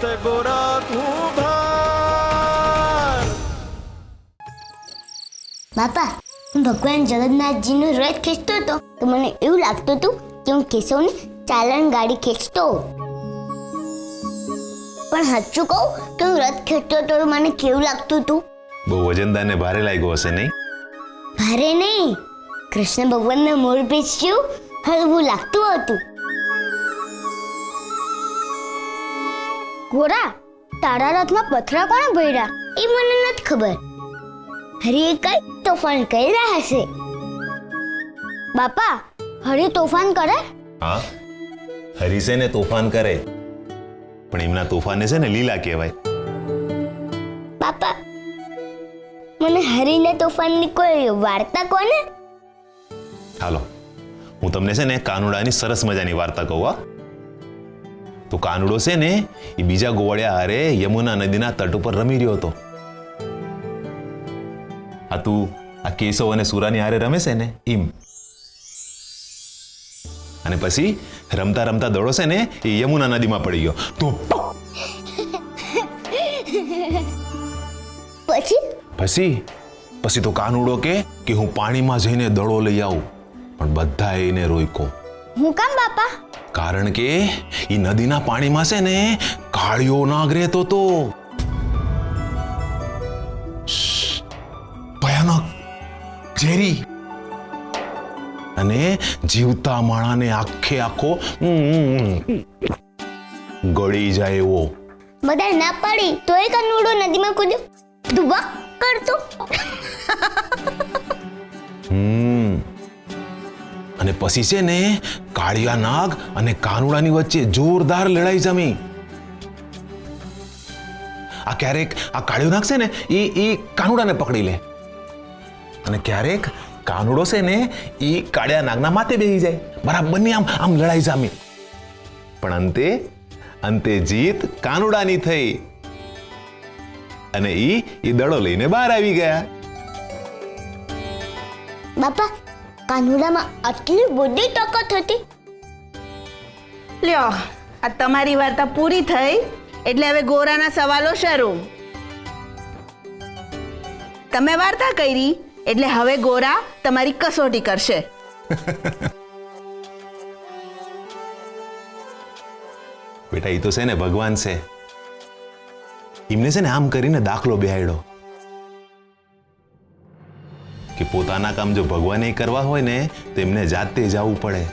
માથે ગોરા તું ભાર. બાપા, હું ભગવાન જગન્નાથજીનું રથ ખેંચતો હતો તો મને એવું લાગતું હતું કે હું કેશવની ચાલણ ગાડી ખેંચતો. પણ સાચું કહું કે હું રથ ખેંચતો હતો તો મને કેવું લાગતું હતું? બહુ વજનદાર ને ભારે લાગ્યો હશે નહીં? ભારે નહીં, કૃષ્ણ ભગવાનના મોર પીછ જેવું હળવું લાગતું હતું. ગોરા, તારા રથમાં પથરા કોણે ભર્યા એ મને નથી ખબર. હરિએ કઈ તોફાન કર્યા હશે. બાપા, હરિ તોફાન કરે? હા, હરીશે ને તોફાન કરે, પણ એમના તોફાને છે ને લીલા કહેવાય. બાપા, મને હરિના તોફાનની કોઈ વાર્તા કોને? હાલો, હું તમને છે ને કાનુડાની સરસ મજાની વાર્તા કહું. હા, તો કાનુડો છે ને એ બીજા ગોવાળિયા હારે યમુના નદીના તટ ઉપર રમી રહ્યો હતો. આ તું આ કેશવ અને સુરાની હારે રમે છે ને એમ. અને પછી રમતા રમતા દડો છે ને એ યમુના નદીમાં પડી ગયો. તો પછી તો કાનુડો કે હું પાણીમાં જઈને દડો લઈ આવું, પણ બધા એને રોક્યો. હું કામ બાપા? કારણ કે એ નદીના પાણીમાં છે ને કાળિયો નાગ રહેતો હતો. ભયાનક, ઝેરી અને જીવતા માણાને આખે આખો ગળી જાય એવો. બધા ના પાડી તોય કાનુડો નદીમાં કૂદ્યો, ધુબક કરતો. અને પછી છે ને કાળિયા નાગ અને કાનુડાની વચ્ચે જોરદાર લડાઈ જમી. આ ક્યારેક આ કાળિયો નાગ છે ને એ કાનુડાને પકડી લે, અને ક્યારેક કાનુડો છે ને એ કાળિયા નાગના માથે બેસી જાય. બરાબરની આમ લડાઈ જામી. પણ અંતે જીત કાનુડાની થઈ અને એ દડો લઈને બહાર આવી ગયા. બાપા, કાનુડામાં આટલી બધી તાકાત હતી? લ્યો, આ તમારી વાર્તા પૂરી થઈ એટલે હવે ગોરાના સવાલો શરૂ. તમે વાર્તા કરી એટલે હવે ગોરા તમારી કસોટી કરશે. બેટા, એ તો છે ને ભગવાન છે. એમને છે ને આમ કરીને દાખલો બેહાડ્યો કે પોતાના કામ જો ભગવાને કરવા હોય ને તો એમને જાતે જવું પડે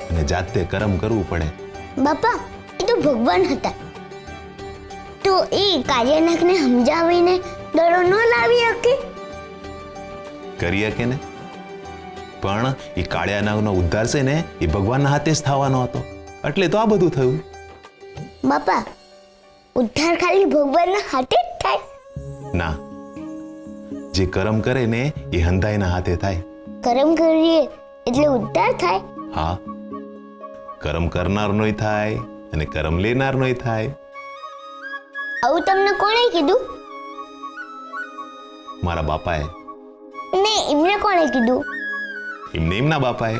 અને જાતે કર્મ કરવું પડે. બાપા, એ તો ભગવાન હતા, તો એ કાળિયાનાગને સમજાવીને દડો ન લાવી શકે? કરી શકે ને, પણ એ કાળિયાનાગનો ઉદ્ધાર છે ને એ ભગવાનના હાથે જ થવાનો હતો, એટલે તો આ બધું થયું. બાપા, ઉદ્ધાર ખાલી ભગવાનના હાથે જ થાય? ના, જે કર્મ કરે ને એ હંધાઈના હાથે થાય. કર્મ કરીએ એટલે ઉદ્ધાર થાય? હા, કર્મ કરનારનોય થાય અને કર્મ લેનારનોય થાય. આવું તમને કોણે કીધું? મારા બાપાએ. ને એમને કોણે કીધું? એમને એમના બાપાએ.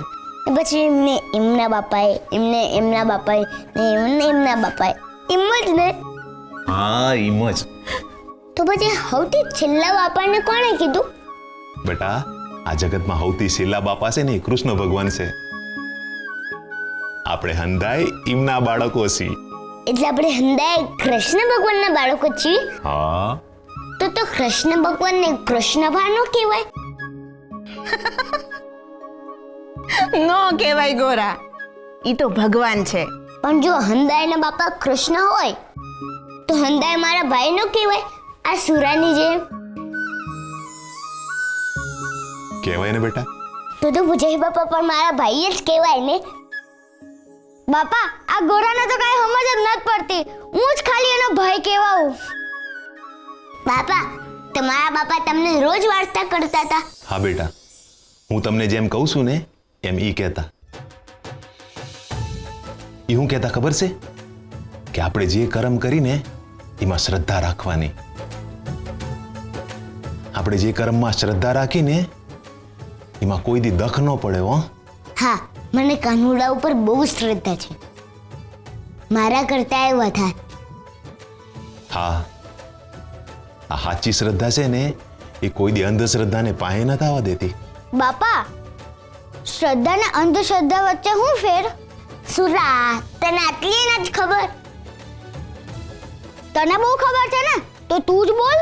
પછી એમને એમના બાપાએ, એમને એમના બાપાએ, ને એમને એમના બાપાએ. એમ જ ને? હા, એમ જ. તો પછી સૌથી છેલ્લા બાપાને કોણે કીધું? બેટા, આ જગતમાં સૌથી છેલ્લા બાપા છે ને એ કૃષ્ણ ભગવાન છે. આપણે હંધાઈ એમના બાળકો છીએ. એટલે આપણે હંધાઈ કૃષ્ણ ભગવાનના બાળકો છીએ? હા. તો કૃષ્ણ ભગવાનને કૃષ્ણ ભાનો કહેવાય? નો કહેવાય ગોરા, ઈ તો ભગવાન છે. પણ જો હંધાઈના બાપા કૃષ્ણ હોય તો હંધાઈ મારા ભાઈ નો કહેવાય? આ સુરાની જેમ કહેવાય ને બેટા. તો પૂજાઈ બાપા પણ મારા ભાઈ જ કહેવાય ને? બાપા, આ ગોરાને તો કઈ સમજ જ નથી પડતી. હું જ ખાલી એનો ભાઈ કહેવાઉં. બાપા, તમારા બાપા તમને રોજ વાર્તા કરતા હતા? હા બેટા, હું તમને જેમ કહું છું ને એમ ઈ કહેતા. ઈ હું કહેતા ખબર છે કે આપણે જે કર્મ કરીને એમાં શ્રદ્ધા રાખવાની. આપણે જે કર્મમાં શ્રદ્ધા રાખીને એમાં કોઈ દી દખ ન પડે. હો, હા, મને કાનુડા ઉપર બહુ શ્રદ્ધા છે, મારા કરતા એ વધારે. હા, આ સાચી શ્રદ્ધા છે ને એ કોઈ દી અંધશ્રદ્ધાને પાયે ન થવા દેતી. બાપા, શ્રદ્ધા ને અંધશ્રદ્ધા વચ્ચે શું ફેર? સુરા, તને આટલી નથી ખબર? તને બહુ ખબર છે ને, તો તું જ બોલ.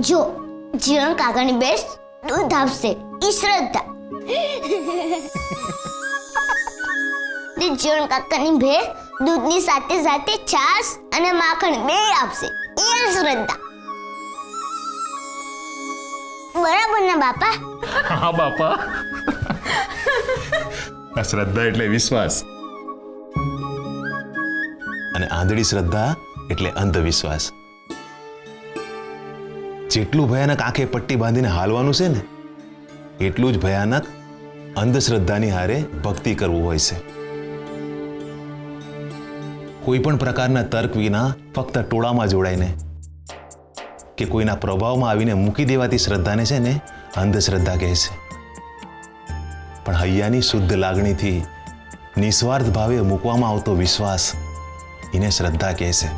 જો જીવન કાકાની બેસ દૂધ આપશે, ઈ શ્રદ્ધા. જીવન કાકાની ભેર દૂધની સાથે સાથે છાશ અને માખણ બે આપશે, એ શ્રદ્ધા. બરાબર ને બાપા? હા બાપા. આ શ્રદ્ધા એટલે વિશ્વાસ અને આંધળી શ્રદ્ધા એટલે અંધવિશ્વાસ. જેટલું ભયાનક આંખે પટ્ટી બાંધીને હાલવાનું છે ને, એટલું જ ભયાનક અંધશ્રદ્ધાની હારે ભક્તિ કરવું હોય છે. કોઈ પણ પ્રકારના તર્ક વિના ફક્ત ટોળામાં જોડાઈને કે કોઈના પ્રભાવમાં આવીને મૂકી દેવાતી શ્રદ્ધાને છે ને અંધશ્રદ્ધા કહે છે. પણ હૈયાની શુદ્ધ લાગણીથી નિસ્વાર્થ ભાવે મૂકવામાં આવતો વિશ્વાસ એને શ્રદ્ધા કહે છે.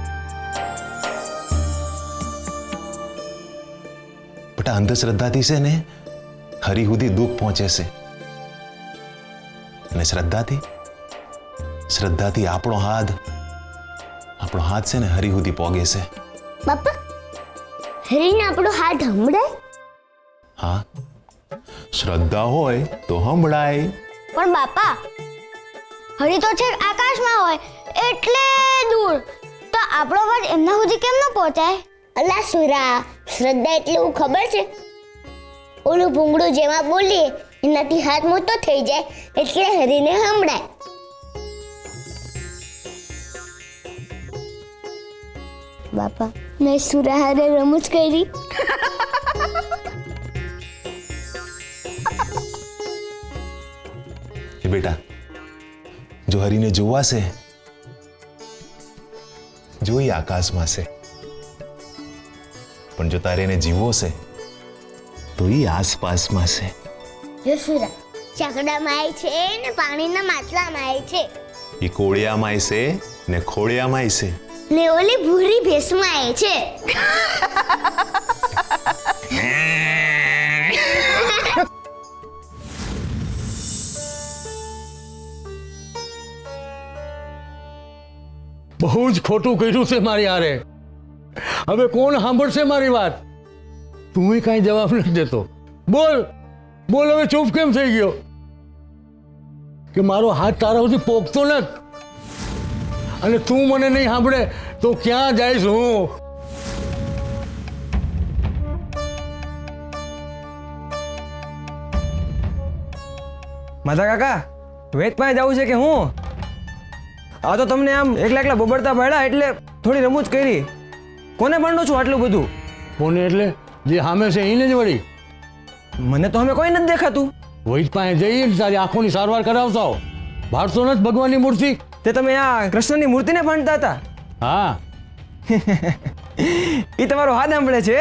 બટ અંધશ્રદ્ધાથી છે ને હરી સુધી દુઃખ પહોંચે છે, અને શ્રદ્ધાથી આપણો હાથ છે ને હરી સુધી પોગે છે. બાપા, હરીને આપણો હાથ હંભળાય? હા, શ્રદ્ધા હોય તો સંભળાય. પણ બાપા, હરી તો છેક આકાશમાં હોય, એટલે દૂર, તો આપણો અવાજ એમના સુધી કેમ ન પહોંચાય? અલા સુરા, શ્રદ્ધા એટલે હું ખબર છે? ઓલું ભૂંગળું જેમાં બોલીએ એનાથી હાથ મોટો થઈ જાય એટલે હરીને સંભળાય. બાપા, મેં સુરા હારે રમૂજ કરી. બેટા, જો હરીને જોવાશે, જો એ આકાશમાં છે, પણ જો તારે એને જીવવો છે તો એ આસપાસમાં છે. જો સુરા ચકડામાં છે ને પાણીના માટલામાં છે, એ કોળિયામાં છે ને ખોળિયામાં છે, ને ઓલી ભૂરી ભેંસમાં છે. બહુ જ ખોટું કર્યું છે મારી હારે. હવે કોણ સાંભળશે મારી વાત? તું કાંઈ જવાબ નથી દેતો. બોલ બોલ, હવે ચૂપ કેમ થઈ ગયો? કે મારો હાથ તારા સુધી પોગતો નથી, અને તું મને નહીં સાંભળે તો ક્યાં જઈશ હું? માધા કાકા, વેદ પાસે જવું છે કે હું? આ તો તમને આમ એકલા એકલા બબડતા પાડ્યા એટલે થોડી રમૂજ કરી. કોને ભણો છું આટલું બધું? કોને એટલે? જે સામે છે એને જ વળી. મને તો અમે કોઈ નથી દેખાતું. વૈદ પાસે જઈએ ને તારી આંખોની સારવાર કરાવતા હો. ભારતો નથી ભગવાનની મૂર્તિ? તે તમે આ કૃષ્ણની મૂર્તિને ભણતા હતા? હા. એ તમારો હાથ સાંભળે છે?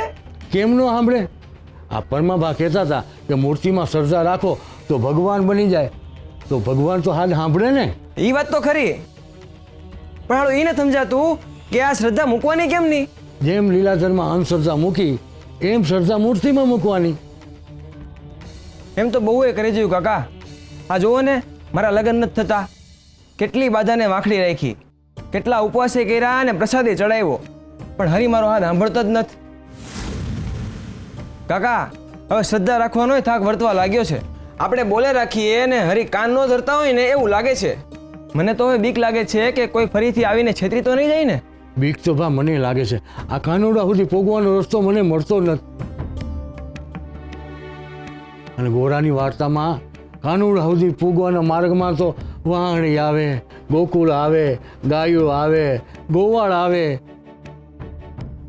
કેમ નો સાંભળે? આ પરમાભા કહેતા હતા કે મૂર્તિમાં શ્રદ્ધા રાખો તો ભગવાન બની જાય. તો ભગવાન તો હાથ સાંભળે ને. એ વાત તો ખરી, પણ હાલો એ નથી સમજાતું કે આ શ્રદ્ધા મૂકવાની કેમ નહીં? જેમ લીલાધરમાં અંધશ્રદ્ધા મૂકી એમ શ્રદ્ધા મૂર્તિમાં મૂકવાની. એમ તો બહુ કરી જોયું કાકા. આ જુઓ ને, મારા લગ્ન નથી થતા, કેટલી બાધાને વાંખડી રાખી, કેટલા ઉપવાસે કર્યા અને પ્રસાદે ચડાવ્યો, પણ હરી મારો હાથ સાંભળતો જ નથી. કાકા, હવે શ્રદ્ધા રાખવાનો થાક વર્તવા લાગ્યો છે. આપણે બોલે રાખીએ ને હરી કાન ન ધરતા હોય ને એવું લાગે છે. મને તો હવે બીક લાગે છે કે કોઈ ફરીથી આવીને છેતરી તો નહીં જાય ને. બીક તો ભા મને લાગે છે. આ કાનોડા સુધી પોગવાનો રસ્તો મને મળતો નથી. અને ગોરાની વાર્તામાં કાનોડા સુધી પૂગવાના માર્ગમાં તો વાહણી આવે, ગોકુળ આવે, ગાયો આવે, ગોવાળ આવે,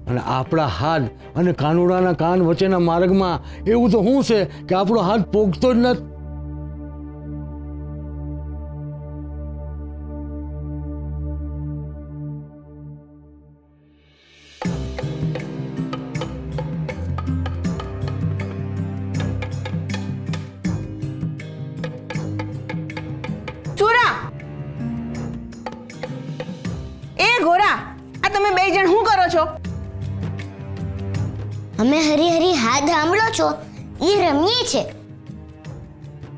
અને આપણા હાથ અને કાનોડાના કાન વચ્ચેના માર્ગમાં એવું તો શું છે કે આપણો હાથ પોગતો જ નથી. અમે હરી હરી હાથ સાંભળો છો એ રમીએ છે.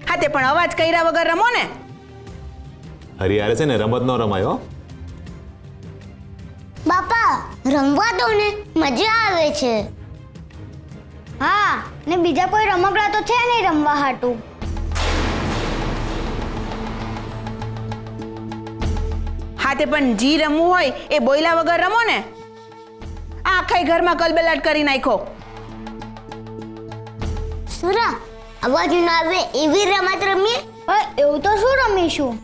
હા તે પણ અવાજ કર્યા વગર રમો ને. હરિયારે છે ને રમત નો રમાયો. બાપા રમવા દો ને, મજા આવે છે. હા, ને બીજા કોઈ રમકડા તો છે નહીં રમવા હાટું. હા તે પણ જી રમવું હોય એ બોયલા વગર રમો ને. આખા ઘરમાં કલબલાટ કરી નાખો. સુરા, અવાજ ના આવે એવી રમત રમીએ. એવું તો શું રમીશું?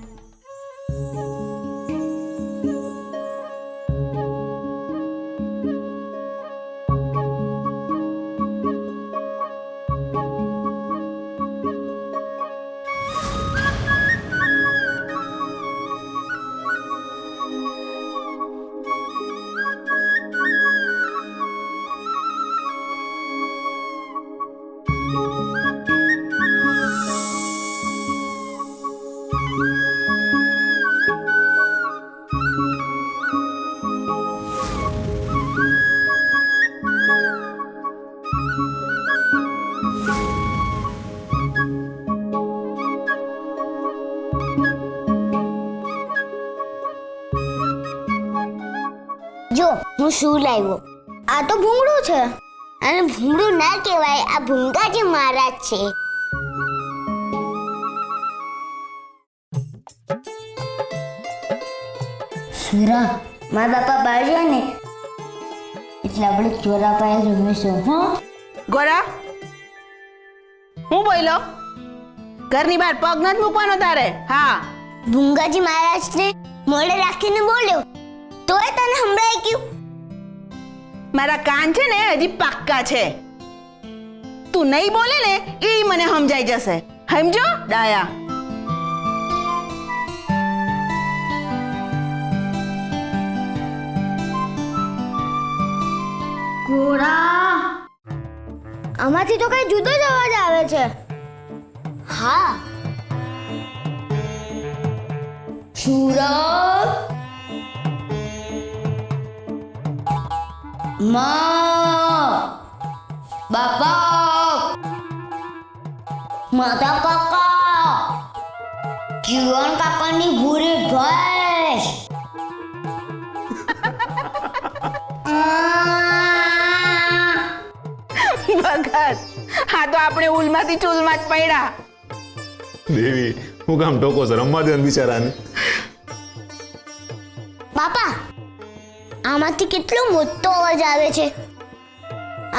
જો હું શું લાવ્યો. આ તો ભૂંગળું છે. અને ભૂંગળું ના કહેવાય, આ ભૂંગાજી મહારાજ છે. સુરા, મારા બાપા બહાર જાય ને એટલે આપણે ચોરા પાસે રમીશું. હા ગોરા, હું બોલ્યો? ઘરની બહાર પગ નથી મૂકવાનો તારે. હા, ભૂંગાજી મહારાજને મોડે રાખીને બોલ્યો તોય તને સંભળાય ગયું. મારા કાન છે ને હજી પાક્કા છે. તું નહીં બોલે ને એ મને સમજાઈ જશે. સમજો ડાયા? ઘોડા, આમાંથી તો કઈ જુદો જ અવાજ આવે છે. હા, સુરત માં બાપા માતા કાકા જીવન કાકાની ભૂરી ભેંસ. ભગત, હા તો આપણે ઉલમાંથી ચૂલમાં જ પડ્યા. દેવી હું કામ ટોકો છે, રમવા દે ને બિચારાને. બાપા, આમાંથી કેટલો મોટો અવાજ આવે છે.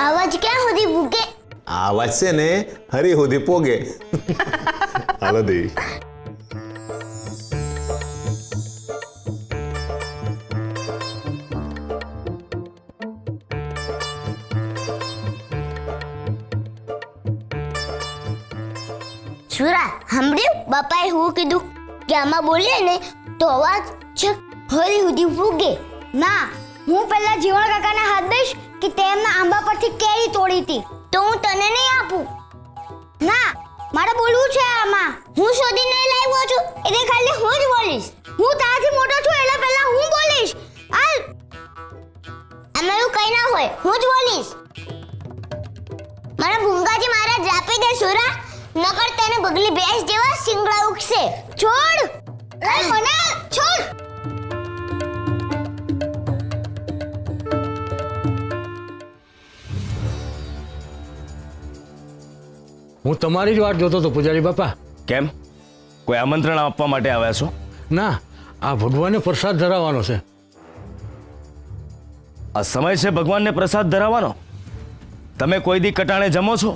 અવાજ ક્યાં સુધી ભૂકે? આ અવાજ છે ને હરી સુધી પોગે. હાલો દેવી. સુરા, સાંભળ્યું બાપાએ હું કીધું કે આમાં બોલીએ ને તો અવાજ છક હરી સુધી ફૂગે. ના, હું પહેલા જીવણ કાકાના હાથ દઈશ કે તેમના આંબા પરથી કેરી તોડી હતી તો હું તને નહીં આપું. ના, મારે બોલવું છે આમાં. હું શોધીને લાવ્યો છું એટલે ખાલી હું જ બોલીશ. હું તારાથી મોટો છું એટલે પહેલા હું બોલીશ. હાલ, આમાં એવું કઈ ના હોય, હું જ બોલીશ. મારા ભૂંગાજી મહારાજ આપી દે સુરા, નકર તેને બગલી ભેંસ જેવા સિંગડા ઉગશે. છોડ, મને છોડ. હું તમારી જ વાટ જોતો હતો પૂજારી બાપા. કેમ? કોઈ આમંત્રણ આપવા માટે આવ્યા છો? ના, આ ભગવાનને પ્રસાદ ધરાવવાનો છે. આ સમય છે ભગવાનને પ્રસાદ ધરાવવાનો? તમે કોઈ દી કટાણે જમો છો?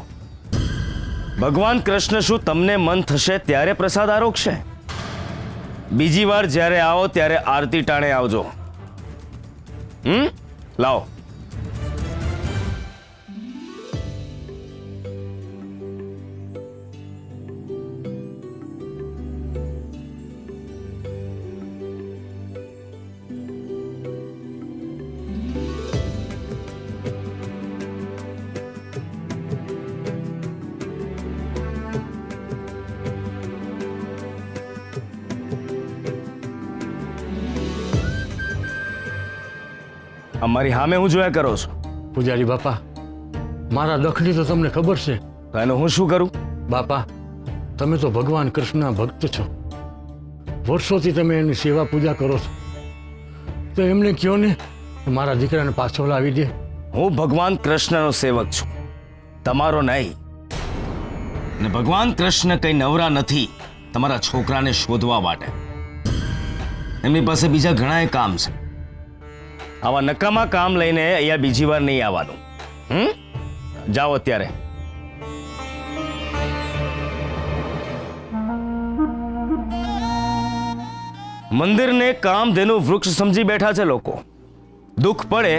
ભગવાન કૃષ્ણ શું તમને મન થશે ત્યારે પ્રસાદ આરોગશે? બીજી વાર જ્યારે આવો ત્યારે આરતી ટાણે આવજો. લાવો. અમારી સામે હું જોયા કરો છો? પૂજારી બાપા, મારા દખની તો તમને ખબર છે. તો એનું હું શું કરું? બાપા, તમે તો ભગવાન કૃષ્ણના ભક્ત છો, વર્ષોથી તમે એની સેવા પૂજા કરો છો, તો એમને કહો ને કે મારા દીકરાને પાછો લાવી દે. હું ભગવાન કૃષ્ણનો સેવક છું, તમારો નહીં. ને ભગવાન કૃષ્ણ કઈ નવરા નથી તમારા છોકરાને શોધવા માટે. એમની પાસે બીજા ઘણા કામ છે. આવા નકામા કામ લઈને અહીંયા બીજી વાર નહીં આવવાનું. જાઓ અત્યારે. મંદિરને કામધેનુ વૃક્ષ સમજી બેઠા છે લોકો. દુઃખ પડે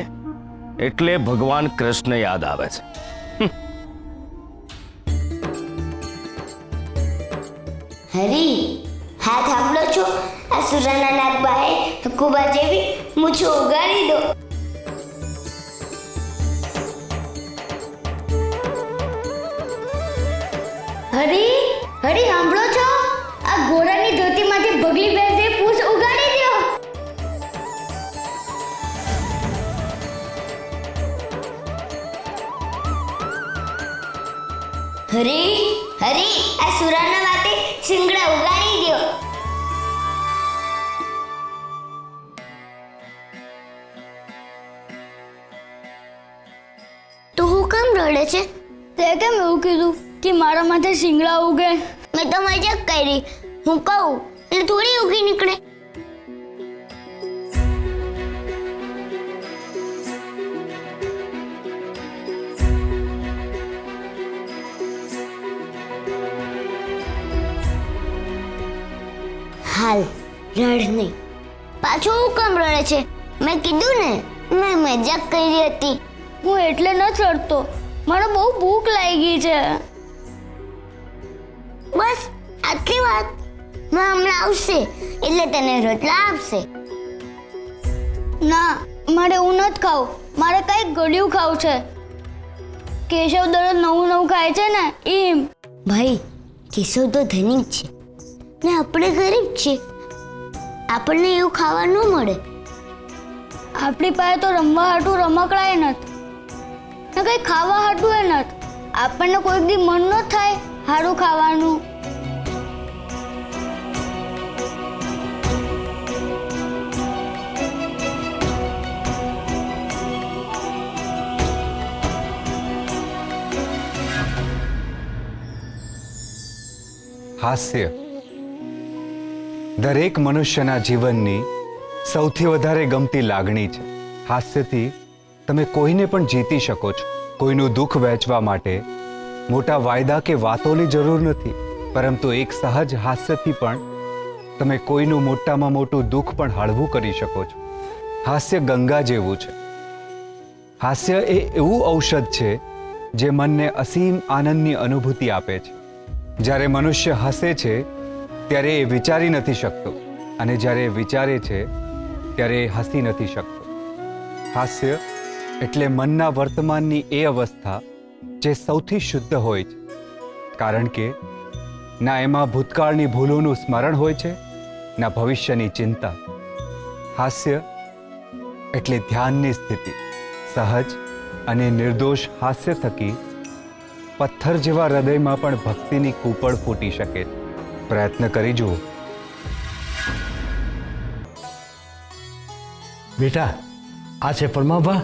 એટલે ભગવાન કૃષ્ણ યાદ આવે છે. હરી, હાથ સાંભળો છો? આ સુરાના નાગબાએ કુબા જેવી મૂછો ઉગાડી દો. હરી, હરી સાંભળો છો? આ ઘોડાની ધોતીમાંથી ભગલી બેસે પૂછ ઉગાડી દો. હરી, હરી, આ સુરાના વાતે શિંગડા ઉગાડી દો. તો હું કેમ રડે છે? તે કેમ એવું કીધું કે મારા માથે શિંગડા ઉગે? મેં તો મજાક કરી. હું કહું એટલે થોડી ઉગી નીકળે. હાલ રડ નહીં. પાછો હું કેમ રડે છે? મેં કીધું ને મેં મજાક કરી હતી. હું એટલે ન ચડતો, મને બહુ ભૂખ લાગી છે. બસ આટલી વાત? મેં હમણાં આવશે એટલે તને રોટલા આપશે. ના, મારે એવું નથી ખાવું. મારે કંઈક ગળ્યું ખાવું છે. કેશવ દરરોજ નવું નવું ખાય છે ને એમ. ભાઈ, કેશવ તો ધનિક છે ને આપણે ગરીબ છે. આપણને એવું ખાવા ન મળે. આપણી પાસે તો રમવા હાટું રમકડાય નથી ને કંઈ ખાવા હાટું એ નથી. આપણને કોઈક દી મન ન થાય સારું ખાવાનું. હાસ્ય દરેક મનુષ્યના જીવનની સૌથી વધારે ગમતી લાગણી છે. હાસ્યથી તમે કોઈને પણ જીતી શકો છો. કોઈનું દુઃખ વહેંચવા માટે મોટા વાયદા કે વાતોની જરૂર નથી, પરંતુ એક સહજ હાસ્યથી પણ તમે કોઈનું મોટામાં મોટું દુઃખ પણ હળવું કરી શકો છો. હાસ્ય ગંગા જેવું છે. હાસ્ય એ એવું ઔષધ છે જે મનને અસીમ આનંદની અનુભૂતિ આપે છે. જ્યારે મનુષ્ય હસે છે ત્યારે એ વિચારી નથી શકતો, અને જ્યારે એ વિચારે છે ત્યારે એ હસી નથી શકતો. હાસ્ય એટલે મનના વર્તમાનની એ અવસ્થા જે સૌથી શુદ્ધ હોય છે, કારણ કે ના એમાં ભૂતકાળની ભૂલોનું સ્મરણ હોય છે, ના ભવિષ્યની ચિંતા. હાસ્ય એટલે ધ્યાનની સ્થિતિ. સહજ અને નિર્દોષ હાસ્ય થકી પથ્થર જેવા હૃદયમાં પણ ભક્તિની કૂપળ ફૂટી શકે છે. પ્રયત્ન કરી જુઓ. બેટા, આ છે પરમાભા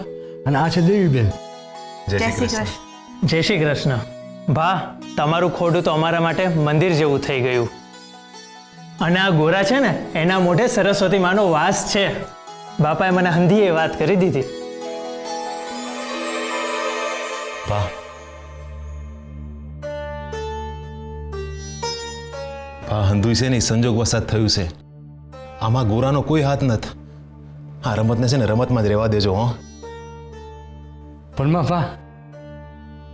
અને આ છે દેવીબેન. જય શ્રી કૃષ્ણ. જય શ્રી કૃષ્ણ. ભા, તમારું ખોડું તો અમારા માટે મંદિર જેવું થઈ ગયું. અને આ ગોરા છે ને, એના મોઢે સરસ્વતી માનો વાસ છે. બાપાએ મને હંધીએ વાત કરી દીધી. વાહ, હંધુય છે ને સંજોગ વસાત થયું છે. આમાં ગોરાનો કોઈ હાથ નથી. આ રમતને છે ને રમતમાં જ રહેવા દેજો. હો, પરમાભા,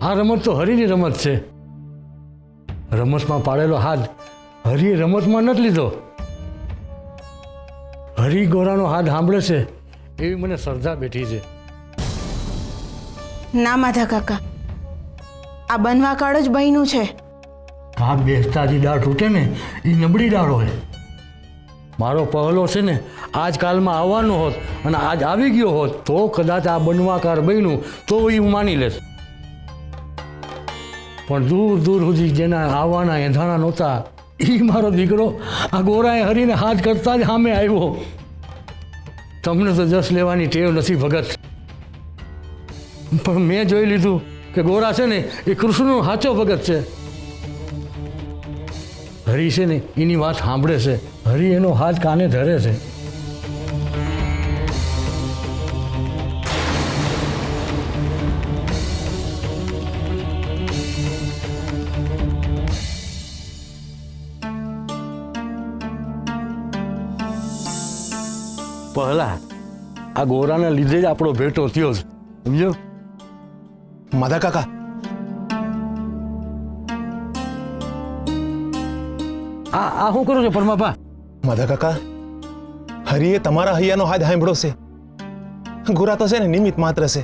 આ રમત તો હરીની રમત છે. રમતમાં પાડેલો હાથ હરીએ રમતમાં નથી લીધો. હરી ગોરાનો હાથ સાંભળે છે એવી મને શ્રદ્ધા બેઠી છે. ના માધા કાકા, આ બનવા કાળ જ બન્યું છે. આ બેસતા જે દાળ તૂટે ને એ નબળી દાળ હોય. મારો પહેલો છે ને આજકાલમાં આવવાનો હોત અને આજ આવી ગયો હોત તો કદાચ આ બનવાકાર બન્યું તો એ હું માની લઈશ. પણ દૂર દૂર સુધી જેના આવવાના એંધાણા નહોતા એ મારો દીકરો આ ગોરાએ હરીને હાથ કરતા જ સામે આવ્યો. તમને તો જસ લેવાની ટેવ નથી ભગત, પણ મેં જોઈ લીધું કે ગોરા છે ને એ કૃષ્ણનો સાચો ભગત છે. હરી છે ને એની વાત સાંભળે છે, હરી એનો હાથ કાને ધરે છે. પહેલા આ ગોરાના લીધે જ આપણો ભેટો થયો છે, સમજો? માધા કાકા, આ શું કરો છો પરમાપા? માધા કાકા, હરિએ તમારા હૈયાનો હાથ સાંભળ્યો છે. ગોરા તો છે ને નિમિત્ત માત્ર છે.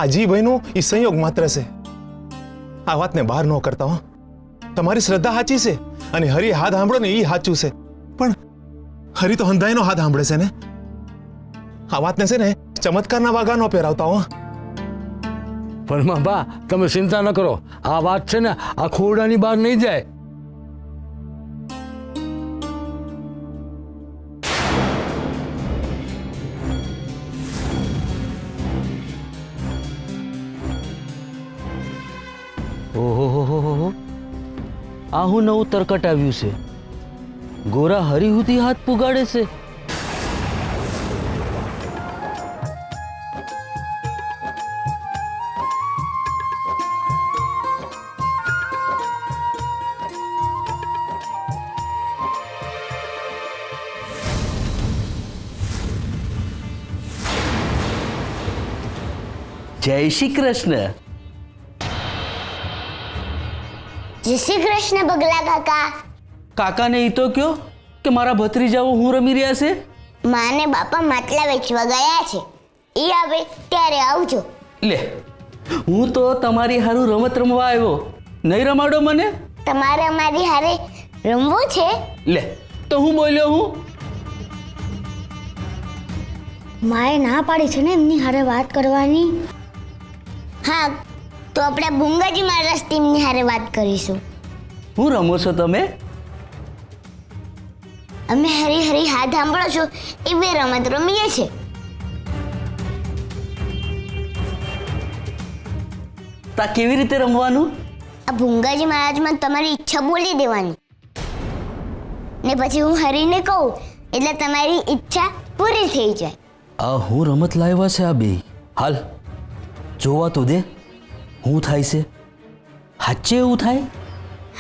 આ જીભાઈનું એ સંયોગ માત્ર છે. આ વાતને બહાર ન કરતા હો. તમારી શ્રદ્ધા સાચી છે અને હરિએ હાથ સાંભળો ને એ સાચું છે, પણ હરિ તો હંધાઈનો હાથ સાંભળે છે ને. આ વાતને છે ને ચમત્કારના વાગા ન પહેરાવતા હો. પરમાપા તમે ચિંતા ન કરો, આ વાત છે ને આ ખોરડાની બહાર નહીં જાય. ઓહો, આ હું નવું તરકટ આવ્યું છે. ગોરા હરિહુતી હાથ પુગાડે છે. જય શ્રી કૃષ્ણ. જય શ્રી કૃષ્ણ બગલા કાકા. કાકાને ઈ તો કયો કે મારા ભત્રીજાઓ હું રમી રહ્યા છે. માને બાપા માટલા વેચવા ગયા છે, એ આવે ત્યારે આવજો. લે, હું તો તમારી હારું રમત રમવા આવ્યો, નહીં રમાડો મને? તમારે અમારી હારે રમવું છે? લે, તો હું બોલ્યો હું? માએ ના પાડી છે ને એમની હારે વાત કરવાની. હા, તો આપણે ભૂંગાજી મહારાજ ટીમની હારે વાત કરીશું. હું રમો છો તમે? અમે હરી હરી હાથ સાંભળો છો એવી રમત રમીએ છીએ. તા કેવી રીતે રમવાનું? આ ભૂંગાજી મહારાજમાં તમારી ઈચ્છા બોલી દેવાની ને પછી હું હરીને કહું એટલે તમારી ઈચ્છા પૂરી થઈ જાય. આ હું રમત લાવ્યા છે આ બે. હાલ જોવા તો દે હું થાય છે. સાચે એવું થાય?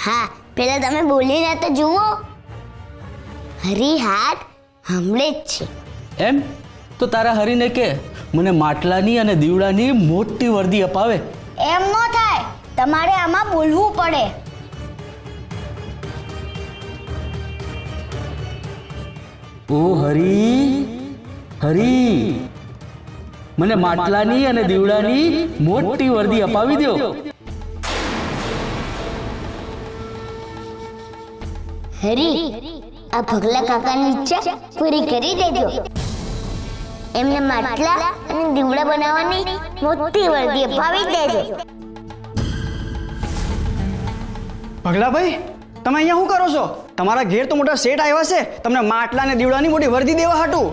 હા, પેલા તમે બોલીને તો જુઓ. હરી હાથ સાંભળે જ છે. એમ તો તારા હરીને કે મને માટલાની અને દીવડાની મોટી વર્દી અપાવે. એમ ન થાય, તમારે આમાં બોલવું પડે. ઓ હરી, હરી, મને માટલાની અને દીવડાની મોટી વર્દી અપાવી દો. હરી, આ ભગલા કાકાની ઈચ્છા પૂરી કરી દેજો. એમને માટલા અને દીવડા બનાવવાની મોટી વર્દી અપાવી દેજો. ભગલાભાઈ, તમે અહીંયા શું કરો છો? તમારા ઘેર તો મોટા શેઠ આવ્યા છે તમને માટલા અને દીવડાની મોટી વર્દી દેવા હાટું.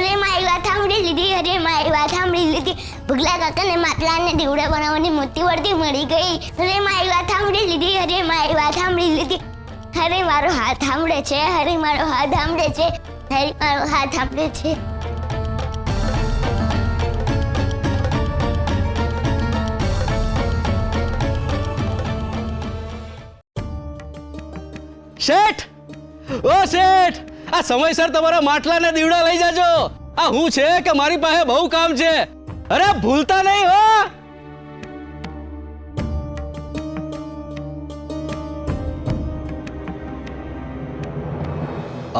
અરે મારી વાત સાંભળી લીધી. અરે મારી વાત સાંભળી લીધી. ભગલા કાકાને માટલા અને દીવડા બનાવવાની મોટી વર્દી મળી ગઈ. અરે મારી વાત સાંભળી લીધી. અરે મારી વાત સાંભળી લીધી. અરે મારો હાથ સાંભળે છે. અરે મારો હાથ સાંભળે છે. અરે મારો હાથ સાંભળે છે. શેઠ, ઓ શેઠ, આ સમયસર તમારા માટલા ને દીવડા લઈ જાજો. આ હું છે કે મારી પાસે બહુ કામ છે. અરે ભૂલતા નહીં હો.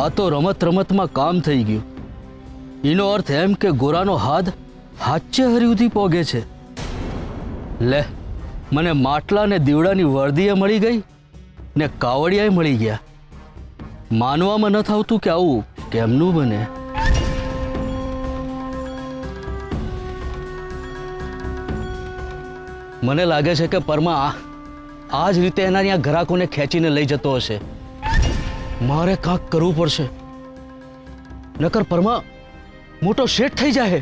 આ તો રમત રમતમાં કામ થઈ ગયું. એનો અર્થ એમ કે ગોરાનો હાથ હાચે હરિયુથી પોગે છે. લે, મને માટલા ને દીવડાની વર્દીએ મળી ગઈ ને કાવડિયાએ મળી ગયા. માનવામાં ન થતું કે આવું કેમનું બને. મને લાગે છે કે પરમા આ જ રીતે એના ત્યાં ગ્રાહકોને ખેંચીને લઈ જતો હશે. મારે કાંક કરવું પડશે, નકર પરમા મોટો શેઠ થઈ જાય.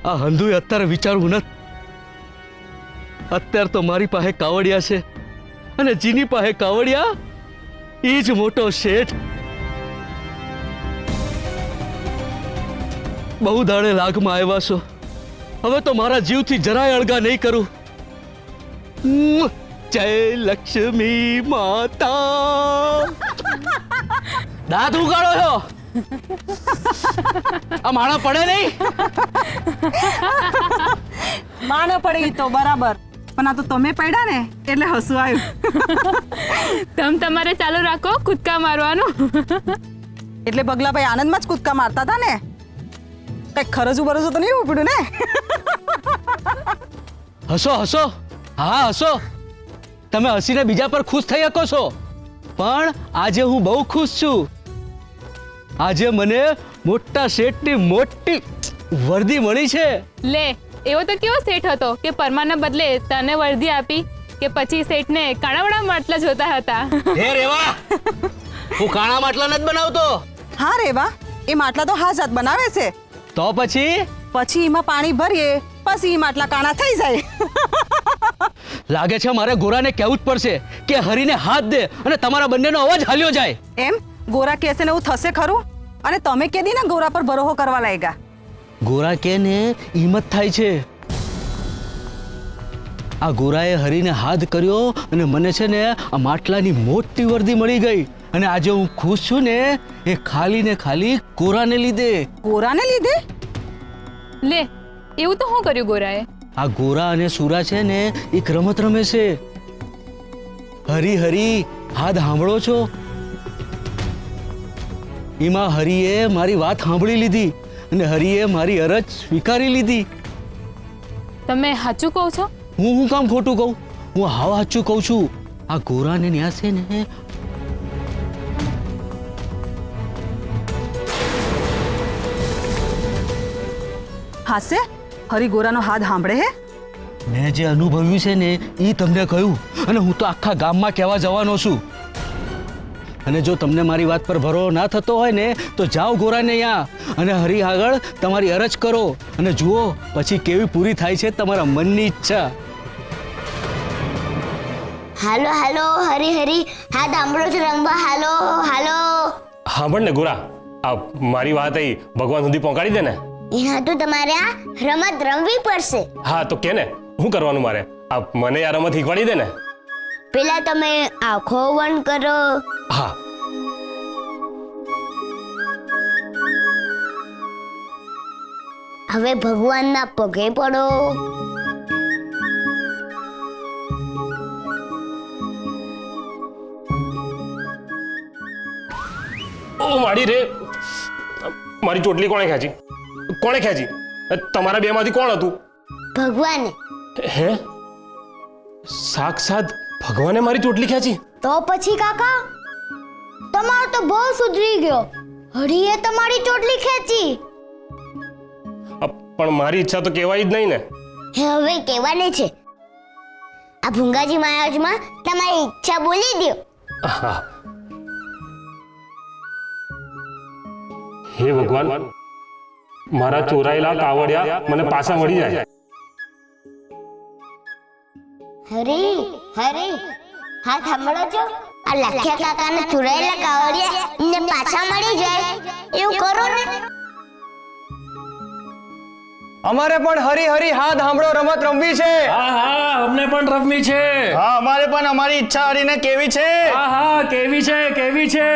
આ હંધુએ અત્યારે વિચારવું નથી. અત્યારે તો મારી પાસે કાવડિયા છે અને જીની પાસે કાવડિયા એ જ મોટો શેઠ. બહુ દાડે લાગમાં આવ્યા છો, હવે તો મારા જીવથી જરાય અળગા નહીં કરું. જય લક્ષ્મી માતા. દાંત ઉગાડો છો, આ માણા પડે નહીં. માનો પડી તો બરાબર, પણ આ તો તમે પડ્યા ને એટલે હસવું આવ્યું. તમારે ચાલુ રાખો કૂદકા મારવાનું. એટલે પગલાભાઈ આનંદમાં જ કૂદકા મારતા હતા ને, કઈક ખરજું બરજું તો નહીં ઉપડ્યું ને? હસો હસો, હા હસો. તમે હસીને બીજા પર ખુશ થઈ શકો છો, પણ આજે હું બહુ ખુશ છું. આજે મને મોટા શેઠની મોટી વર્દી મળી છે. લે, એવો તો કેવો શેઠ હતો કે પરમાના બદલે તને વર્દી આપી, કે પછી શેઠને કાણાવાળા માટલા જોતા હતા? હે રેવા, હું કાણા માટલા નથી બનાવતો. હા રેવા, એ માટલા તો હા જાત બનાવે છે. તો પછી એમાં પાણી ભરીએ પછી એ માટલા કાણા થઈ જાય. લાગે છે મારે ગોરાને કહેવું જ પડશે કે હરીને હાથ દે અને તમારા બંનેનો અવાજ હાલ્યો જાય. એમ ગોરા કહેશે ને એવું થશે ખરું? અને તમે કેદી ને ગોરા પર ભરોસો કરવા લાગ્યા? ગોરા કે ને હિંમત થાય છે. આ ગોરાએ હરીને હાથ કર્યો અને મને છે ને આ માટલાની મોટી વર્દી મળી ગઈ. અને આજે હું ખુશ છું ને એ ખાલી ને ખાલી ગોરાને લીધે. ગોરાને લીધે? લે, એવું તો શું કર્યું ગોરાએ? આ ગોરા અને સુરા છે ને એક રમત રમે છે. હરી હરી હાથ સાંભળો છો? એમાં હરીએ મારી વાત સાંભળી લીધી અને હરીએ મારી અરજ સ્વીકારી લીધી. તમે સાચું કહો છો? હું કામ ખોટું કહું? હું હાવ સાચું કહું છું. આ ગોરાને ન્યા છે ને હાસે હરી ગોરાનો હાથ સાંભળે હે? મેં જે અનુભવ્યું છે ને એ તમને કહ્યું, અને હું તો આખા ગામમાં કહેવા જવાનો છું. અને જો તમને મારી વાત પર ભરોસો ના થતો હોય ને તો જાઓ ગોરાને અહીંયા અને હરી આગળ તમારી અરજ કરો અને જુઓ પછી કેવી પૂરી થાય છે તમારા મનની ઈચ્છા. હાલો હાલો હરી હરી, હા સાંભળો છો રમવા? હાલો હાલો. સાંભળ ને ગોરા, આ મારી વાત અહીં ભગવાન સુધી પહોંચાડી દે ને. એના તો તમારે આ રમત રમવી પડશે. હા તો કે ને, શું કરવાનું મારે? આ મને આ રમત શીખવાડી દે ને. પેલા તમે આંખો બંધ કરો. હા. હવે ભગવાનના પગે પડો. ઓ માડી રે, મારી ચોટલી કોણે ખેંચી? કોણે ખેંચી? તમારા બે માંથી કોણ હતું? ભગવાને. હે? સાક્ષાત ભગવાને મારી ચોટલી ખેંચી? તો પછી કાકા, તમારો તો બહુ સુધરી ગયો. હરીએ તમારી ચોટલી ખેંચી. પણ મારી ઈચ્છા તો કહેવાય જ નહીં ને. હવે કહેવાની છે. આ ભૂંગાજી મહારાજમાં તમારી ઈચ્છા બોલી દો. હા. હે ભગવાન, મારા ચોરાયેલા કાવડિયા મને પાછા મળી જાય. હરી હરી, હા સાંભળો છો? આ લાખ્યા કાકાના ચોરાયેલા કાવડિયા ને પાછા મળી જાય એવું કરો ને. અમારે પણ હરી હરી હાથ સાંભળો રમત રમવી છે. હા હા, અમને પણ રમવી છે. હા અમારે પણ અમારી ઈચ્છા હરીને કેવી છે. હા હા, કેવી છે કેવી છે.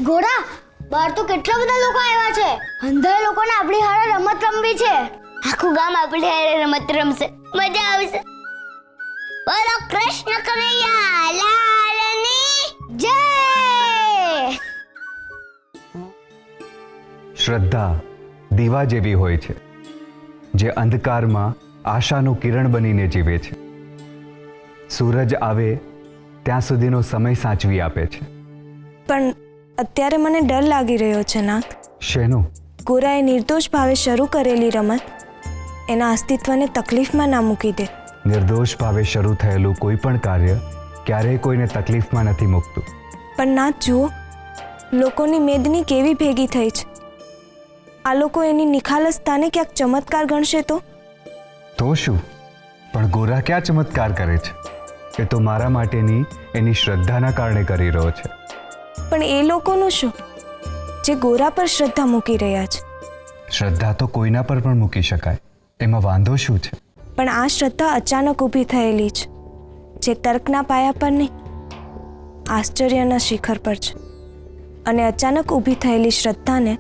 ઘોડા, બહાર તો કેટલા બધા લોકો આવ્યા છે. અંધારા લોકોને આપણી હારે રમત રમવી છે. આખું ગામ આપણી હારે રમત રમશે, મજા આવશે. બોલો કૃષ્ણ કનૈયા લાલની જય. શ્રદ્ધા દીવા જેવી હોય છે, જે અંધકારમાં આશાનું કિરણ બનીને જીવે છે. સૂરજ આવે ત્યાં સુધીનો સમય સાચવી આપે છે. પણ અત્યારે મને ડર લાગી રહ્યો છે નાથ. શેનો? ગોરાએ નિર્દોષ ભાવે શરૂ કરેલી રમત એના અસ્તિત્વને તકલીફમાં ના મૂકી દે. નિર્દોષ ભાવે શરૂ થયેલું કોઈ પણ કાર્ય ક્યારેય કોઈને તકલીફમાં નથી મૂકતું. પણ નાથ જુઓ, લોકોની મેદની કેવી ભેગી થઈ છે. આ લોકો એની નિખાલસતાને ક્યાંક ચમત્કાર ગણશે તો શું? પણ ગોરા ક્યાં ચમત્કાર કરે છે? એ તો મારા માટેની એની શ્રદ્ધાના કારણે કરી રહ્યો છે. પણ એ લોકોનું શું જે ગોરા પર શ્રદ્ધા મૂકી રહ્યા છે? શ્રદ્ધા તો કોઈના પર પણ મૂકી શકાય, એમાં વાંધો શું છે? પણ આ શ્રદ્ધા અચાનક ઊભી થયેલી છે, જે તર્કના પાયા પર નહીં, આશ્ચર્યના શિખર પર છે. અને અચાનક ઊભી થયેલી શ્રદ્ધાને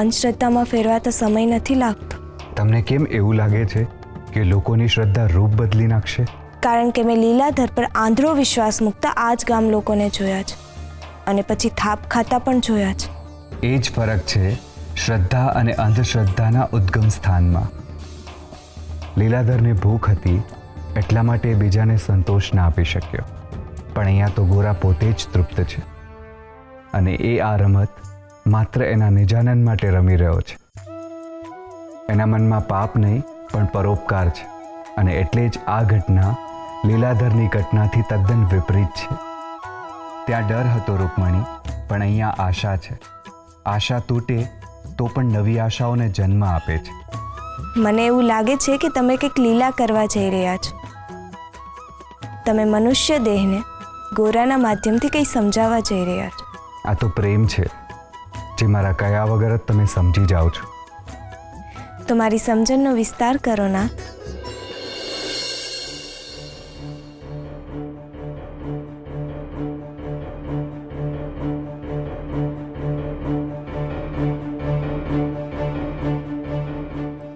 અંધશ્રદ્ધામાં ફેરવાતા સમય નથી લાગતો. તમને કેમ એવું લાગે છે કે લોકોની શ્રદ્ધા રૂપ બદલી નાખશે? કારણ કે મેં લીલાધર પર આંધળો વિશ્વાસ મૂકતા આ જ ગામ લોકોને જોયા છે, અને પછી થાપ ખાતા પણ જોયા છે. એ જ ફરક છે શ્રદ્ધા અને અંધશ્રદ્ધાના ઉદ્ગમ સ્થાનમાં. લીલાધરને ભૂખ હતી એટલા માટે બીજાને સંતોષ ના આપી શક્યો, પણ અહીંયા તો ગોરા પોતે જ તૃપ્ત છે, અને એ આ રમત માત્ર એના નિજાનંદ માટે રમી રહ્યો છે. એના મનમાં પાપ નહીં પણ પરોપકાર છે, અને એટલે જ આ ઘટના લીલાધરની ઘટનાથી તદ્દન વિપરીત છે. ત્યાં ડર હતો રૂકમણી, પણ અહીંયા આશા છે. આશા તૂટે તો પણ નવી આશાઓને જન્મ આપે છે. મને એવું લાગે છે કે તમે કંઈક લીલા કરવા જઈ રહ્યા છો. તમે મનુષ્ય દેહને ગોરાના માધ્યમથી કંઈ સમજાવવા જઈ રહ્યા છો. આ તો પ્રેમ છે, જે મારા કયા વગર જ તમે સમજી જાઓ છો. તમારી સમજણનો વિસ્તાર કરો ના.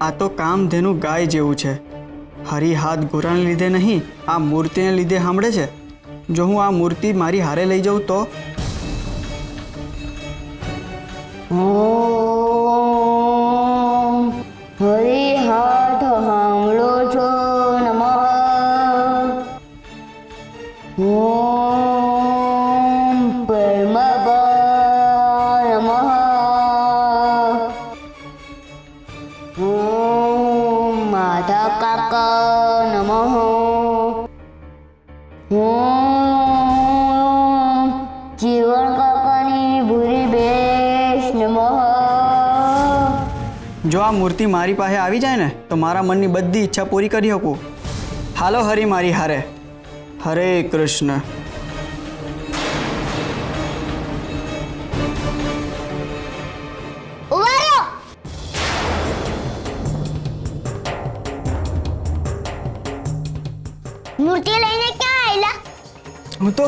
આ તો કામધેનુ ગાય જેવું છે. હરી હાથ ગોરાને લીધે નહીં, આ મૂર્તિને લીધે સાંભળે છે. જો હું આ મૂર્તિ મારી હારે લઈ જાઉં તો હરી હાથ સાંભળો છો નમઃ. ઓમ પરમભા નમઃ. ઓમ માધા કાકા નમઃ. ઓમ જીવન કાકાની ભૂરી બેશ નમઃ. જો આ મૂર્તિ મારી પાસે આવી જાય ને તો મારા મનની બધી ઈચ્છા પૂરી કરી શકું. હાલો હરી મારી હારે. હરે કૃષ્ણ. ઉભા રહ્યો. મૂર્તિ લઈને ક્યાં આવેલા? હું તો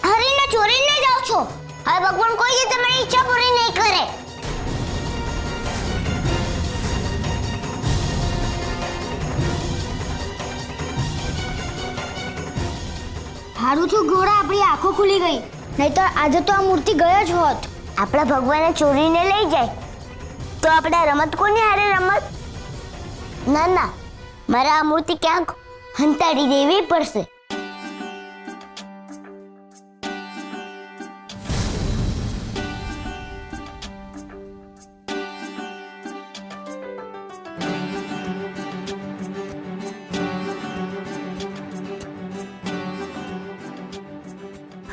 હરીને ચોરીને જાવ છો. હવે ભગવાન કોઈ તમારી ઈચ્છા પૂરી નહીં કરે. હારું છું ગોરા, આપણી આંખો ખુલી ગઈ, નહીતર આજે તો આ મૂર્તિ ગયો જ હોત. આપણા ભગવાને ચોરીને લઈ જાય તો આપણે રમત કોની હારે રમત? ના ના, મારે આ મૂર્તિ ક્યાંક હંતાડી દેવી પડશે.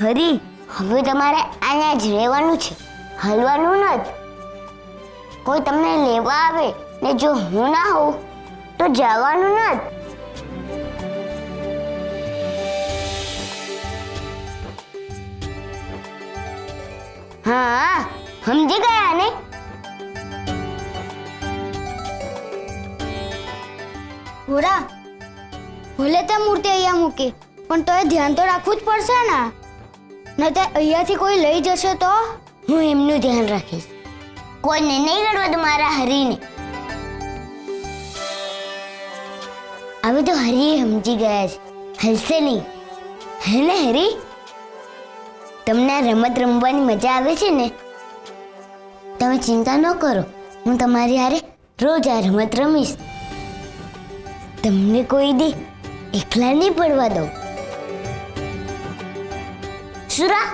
હરી, હવે તમારે અહીંયા જ રહેવાનું છે, હલવાનું નથી. કોઈ તમને લેવા આવે ને જો હું ના હોઉં તો જવાનું નથી. હા, સમજી ગયા ને? ગોરા, ભલે તે મૂર્તિ અહીંયા મૂકી, પણ તોય ધ્યાન તો રાખવું જ પડશે ને. નહીં તો અહીંયાથી કોઈ લઈ જશે તો હું એમનું ધ્યાન રાખીશ. કોઈને નહીં ગણવા તો મારા હરીને. હવે તો હરી સમજી ગયા છે, હલશે નહીં. હે ને હરી? તમને આ રમત રમવાની મજા આવે છે ને? તમે ચિંતા ન કરો, હું તમારી હારે રોજ આ રમત રમીશ. તમને કોઈ દી એકલા નહીં પડવા દઉં. સુરા,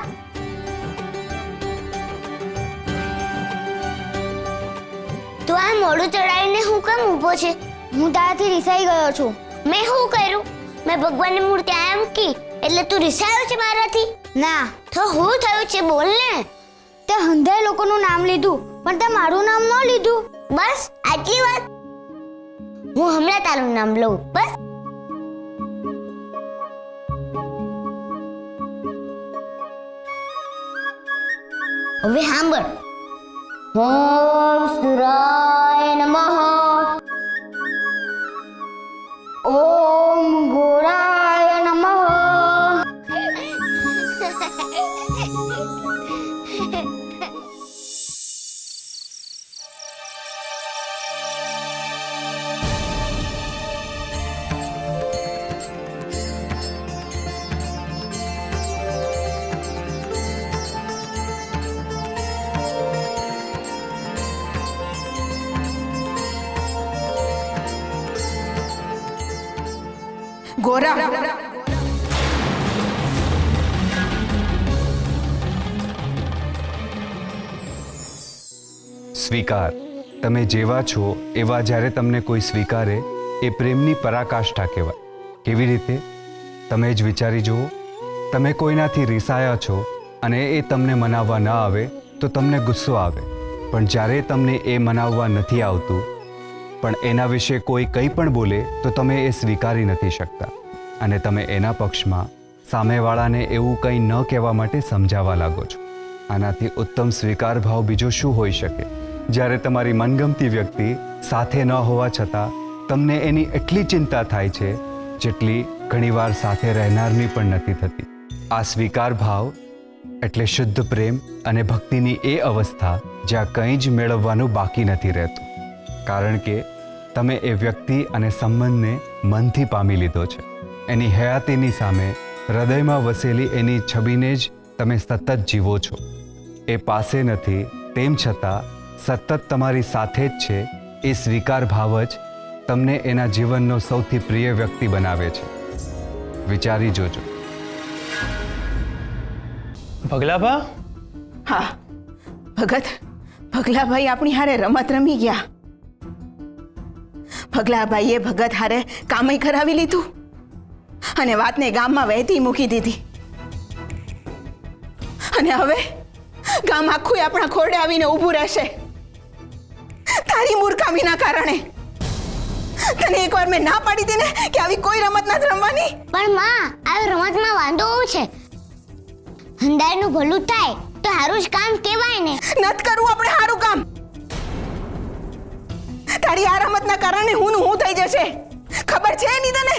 તું આ મોઢું ચડાવીને હું કેમ ઊભો છે? હું તારાથી રિસાઈ ગયો છું. મેં શું કર્યું? મેં ભગવાનની મૂર્તિ આયા મૂકી એટલે તું રિસાયો છે મારાથી? ના, તો શું થયું છે બોલ ને. તે હંધાય લોકોનું નામ લીધું પણ તે મારું નામ ન લીધું. બસ આટલી વાત. હું હમણાં તારું નામ લઉં. બસ. હવે સાંભળ. ઓમ સુરાય નમઃ. ઓમ ગોરાય નમઃ. ગોરા, સ્વીકાર. તમે જેવા છો એવા જ્યારે તમને કોઈ સ્વીકારે એ પ્રેમની પરાકાષ્ઠા કહેવાય. કેવી રીતે? તમે જ વિચારી જુઓ. તમે કોઈનાથી રિસાયા છો અને એ તમને મનાવવા ન આવે તો તમને ગુસ્સો આવે, પણ જ્યારે તમને એ મનાવવા નથી આવતું પણ એના વિશે કોઈ કંઈ પણ બોલે તો તમે એ સ્વીકારી નથી શકતા અને તમે એના પક્ષમાં સામેવાળાને એવું કંઈ ન કહેવા માટે સમજાવવા લાગો છો. આનાથી ઉત્તમ સ્વીકાર ભાવ બીજો શું હોઈ શકે? જ્યારે તમારી મનગમતી વ્યક્તિ સાથે ન હોવા છતાં તમને એની એટલી ચિંતા થાય છે જેટલી ઘણીવાર સાથે રહેનારની પણ નથી થતી. આ સ્વીકાર ભાવ એટલે શુદ્ધ પ્રેમ અને ભક્તિની એ અવસ્થા જ્યાં કંઈ જ મેળવવાનું બાકી નથી રહેતું, કારણ કે તમે એ વ્યક્તિ અને સંબંધને મનથી પામી લીધો છે. એની હયાતીની સામે હૃદયમાં વસેલી એની છબીને જ તમે સતત જીવો છો. એ પાસે નથી તેમ છતાં સતત તમારી સાથે જ છે. એ સ્વીકાર ભાવ જ તમને એના જીવનનો સૌથી પ્રિય વ્યક્તિ બનાવે છે. વિચારી જોજો. પગલાભા, હા ભગત, ભગલાભાઈ આપણી હારે રમત રમી ગયા. ભગલાભાઈએ ભગત હારે કામય કરાવી લીધું અને વાતને ગામમાં વહેતી મૂકી દીધી. અને હવે ગામ આખું આપણા ખોરડે આવીને ઊભું રહેશે તારી મૂર્ખામીના કારણે. તને એકવાર મેં ના પાડી હતી ને કે આવી કોઈ રમત નથી રમવાની. પણ માં, આ રમતમાં વાંધો શું છે? હંધાયનું ભલું થાય તો સારું જ કામ કહેવાય ને. નત કરવું આપણે સારું કામ. તારી આ રમતના કારણે હું થઈ જશે, ખબર છે નહીં તને?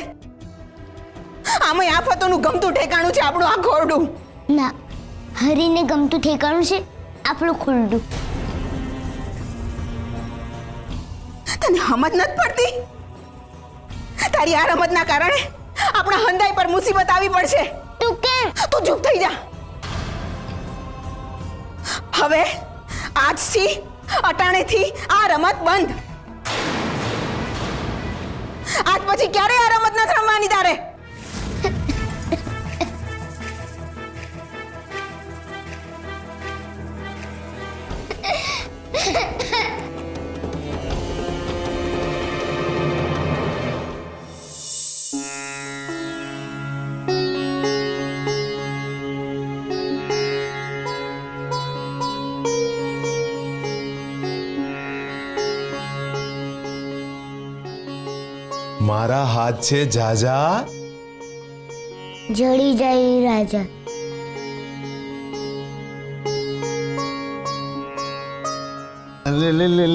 આમાં આફતોનું ગમતું ઠેકાણું છે આપણું આ ખોરડું. ના, હરીને ગમતું ઠેકાણું છે આપણું ખોરડું. તને સમજ નથી પડતી? તારી આ રમતના કારણે આપણા હંધાઈ પર મુસીબત આવી પડશે. તું કેમ? તું ચૂપ થઈ જા. હવે આજથી અટાણેથી આ રમત બંધ. આજ પછી ક્યારે આ રમત નથી રમવાની તારે. મારા હાથ છે ઝાઝા, જડી જાય રાજા.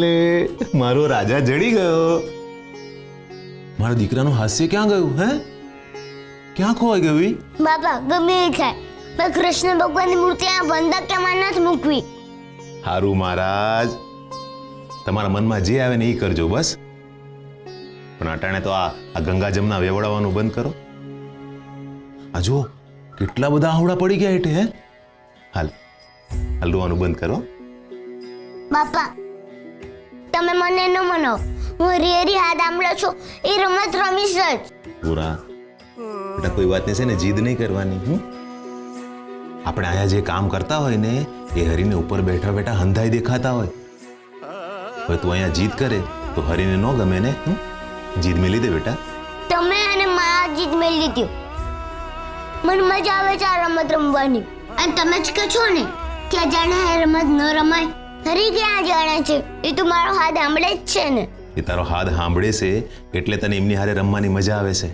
લે મારો રાજા જડી ગયો. મારા દીકરાનું હાસ્ય ક્યાં ગયું? હે, ક્યાં ખોવાઈ ગયું? બાપા, ગમે એ થાય પણ કૃષ્ણ ભગવાનની મૂર્તિ આ બંધા કેમાં નથી મૂકવી. હારું મહારાજ, તમારા મનમાં જે આવે ને એ કરજો બસ. પણ અટાણે તો આ ગંગા જમના વેવડાવવાનું બંધ કરો. આ જો કેટલા બધા આવડા પડી ગયા એટલે. હે, હાલ હલવાનું બંધ કરો. બાપા, તમે મને ન મનાવો. હું હરી હાથ આંબળો છું, એ રમત રમીશ જ. પૂરા બેટા, કોઈ વાતને છે ને જીદ નહીં કરવાની. આપણે અહીંયા જે કામ કરતા હોય ને એ હરીને ઉપર બેઠા બેઠા હંધાઈ દેખાતા હોય. હવે તું અહીંયા જીદ કરે તો હરીને ન ગમે ને. જીદ મેલી દે બેટા. તમે અને મારા જીત મેળવી લીધી. મને મજા આવે છે આ રમત રમવાની. અને તમે જ કહો છો ને કે જાણે આ રમત ન રમાય. હરી ક્યાં જાણે છે? એ તો મારો હાથ સાંભળે જ છે ને. એ તારો હાથ સાંભળે છે એટલે તને એમની હારે રમવાની મજા આવે છે.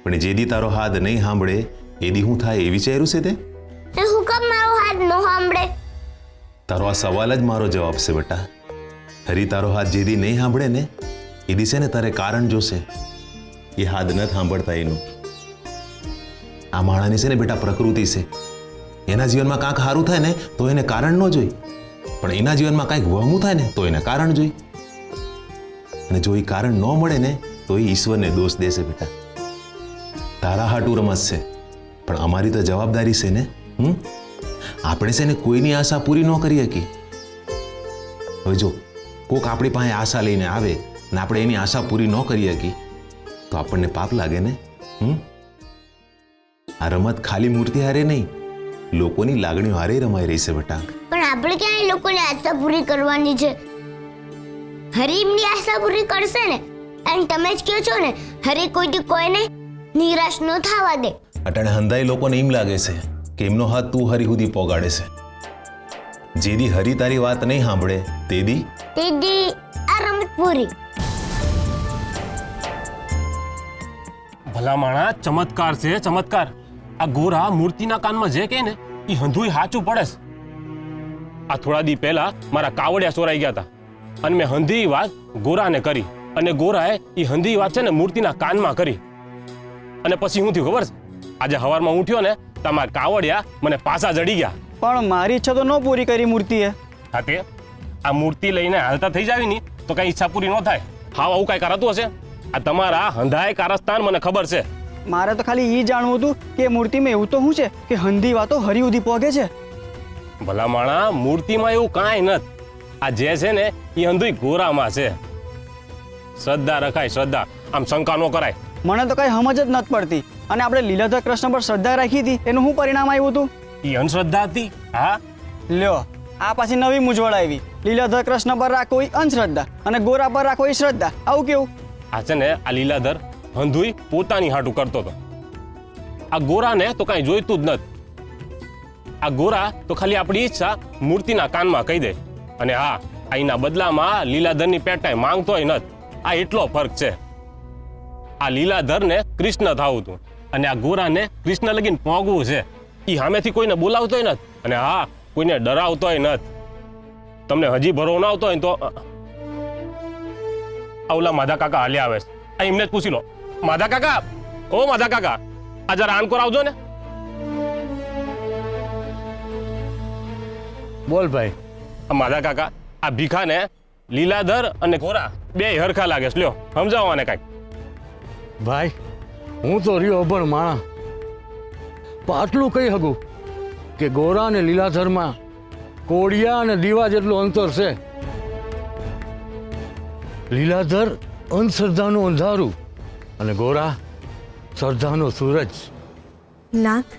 પણ જે દી તારો હાથ નહીં સાંભળે એ દી શું થાય એ વિચાર્યું છે તે? તો હું કેમ મારો હાથ ન સાંભળે? તારો આ સવાલ જ મારો જવાબ છે બેટા. હરી તારો હાથ જે દી નહીં સાંભળે ને એ દી છે ને તારે કારણ જોશે. એ હાથ ન સાંભળતા એનું. આ માણાની છે ને બેટા પ્રકૃતિ છે. એના જીવનમાં કાંઈક સારું થાય ને તો એને કારણ ન જોઈ, પણ એના જીવનમાં કાંઈક વહમું થાય ને તો એને કારણ જોઈ. અને જો એ કારણ ન મળે ને તો એ ઈશ્વરને દોષ દેશે બેટા. તારા હાટું રમત છે પણ અમારી તો જવાબદારી છે ને. આપણે છે ને કોઈની આશા પૂરી ન કરી શકી. હવે જો કોક આપણી પાસે આશા લઈને આવે ને આપણે એની આશા પૂરી ન કરી શકી તો આપણને પાપ લાગે ને. આ રમત ખાલી મૂર્તિ હારે નહીં, લોકોની લાગણીઓ હારે રમાઈ રહી છે બેટા. પણ આપણે ક્યાં એ લોકોની આશા પૂરી કરવાની છે? હરીમની આશા પૂરી કરશે ને. અને તમે જ કહો છો ને હરી કોઈથી કોઈને નિરાશ ન થવા દે. અટાણે હંધાઈ લોકોને એમ લાગે છે કે એમનો હાથ તું હરી સુધી પોગાડે છે. જેદી હરી તારી વાત નહીં સાંભળે તેદી આ રમત પૂરી. ભલા માણા ચમત્કાર છે ચમત્કાર. આ ગોરા મૂર્તિના કાનમાં જે કહે ને એ હંધુય સાચું પડે છે. આ થોડા દી પહેલા મારા કાવડિયા ચોરાઈ ગયા હતા અને મેં હંધી વાત ગોરાને કરી અને ગોરાએ એ હંધી વાત છે ને મૂર્તિના કાનમાં કરી. અને પછી શું થયું ખબર છે? આજે સવારમાં ઉઠ્યો ને તમારા કાવડિયા મને પાછા જડી ગયા. પણ મારી ઈચ્છા તો ન પૂરી કરી મૂર્તિએ. હા તે આ મૂર્તિ લઈને હાલતા થઈ જાવી ની તો કઈ ઈચ્છા પૂરી ન થાય. હા આવું કઈ કરાતું હશે? આ તમારા હંધાય કારસ્તાન મને ખબર છે. મારે તો ખાલી એ જાણવું હતું કે મૂર્તિમાં એવું તો શું છે કે હંધી વાતો હરી સુધી પહોંચે છે. ભલા માણા મૂર્તિમાં એવું કાંઈ નથી. આ જે છે ને એ હંધુય ગોરામાં છે. શ્રદ્ધા રખાય શ્રદ્ધા, આમ શંકા ન કરાય. મને તો કઈ સમજ જ નથી પડતી. અને આપણે લીલાધર કૃષ્ણ પર શ્રદ્ધા રાખી હતી એનું શું પરિણામ આવ્યું હતું? એ અંધશ્રદ્ધા હતી. હા લ્યો આ પાછી નવી મૂંઝવણ આવી. લીલાધર કૃષ્ણ પર રાખો એ અંધશ્રદ્ધા અને ગોરા પર રાખો એ શ્રદ્ધા. આવું કેવું? આ છે ને આ લીલાધર હંધુય પોતાની હાટું કરતો હતો. આ ગોરાને તો કાંઈ જોઈતું જ નથી. આ ગોરા તો ખાલી આપણી ઈચ્છા મૂર્તિના કાનમાં કહી દે. અને હા અહીંના બદલામાં લીલાધરની પેટાય માંગતોય નથી. આ એટલો ફરક છે. આ લીલાધરને કૃષ્ણ થાવું હતું અને આ ગોરાને કૃષ્ણ લગીને પહોંચવું છે. એ સામેથી કોઈને બોલાવતોય નથી અને હા કોઈને ડરાવતોય નથી. તમને હજી ભરો ના આવતો હોય તો ઓલા માધા કાકા હાલ્યા આવે છે. આ એમને જ પૂછી લો. માધા કાકા, ઓ માધા કાકા, આ જરા આનકોર આવજો ને. બોલ ભાઈ. માધા કાકા, આ ભીખાને લીલાધર અને ગોરા બે હરખા લાગે છે. લ્યો સમજાવો આને કાંઈક. ભાઈ હું તો રહ્યો અભણ માણા, પણ આટલું કહી શકું કે ગોરા અને લીલાધરમાં કોડિયા અને દીવા જેટલું અંતર છે. લીલાધર અંધશ્રદ્ધાનું અંધારું અને ગોરા શ્રદ્ધાનો સૂરજ. નાથ,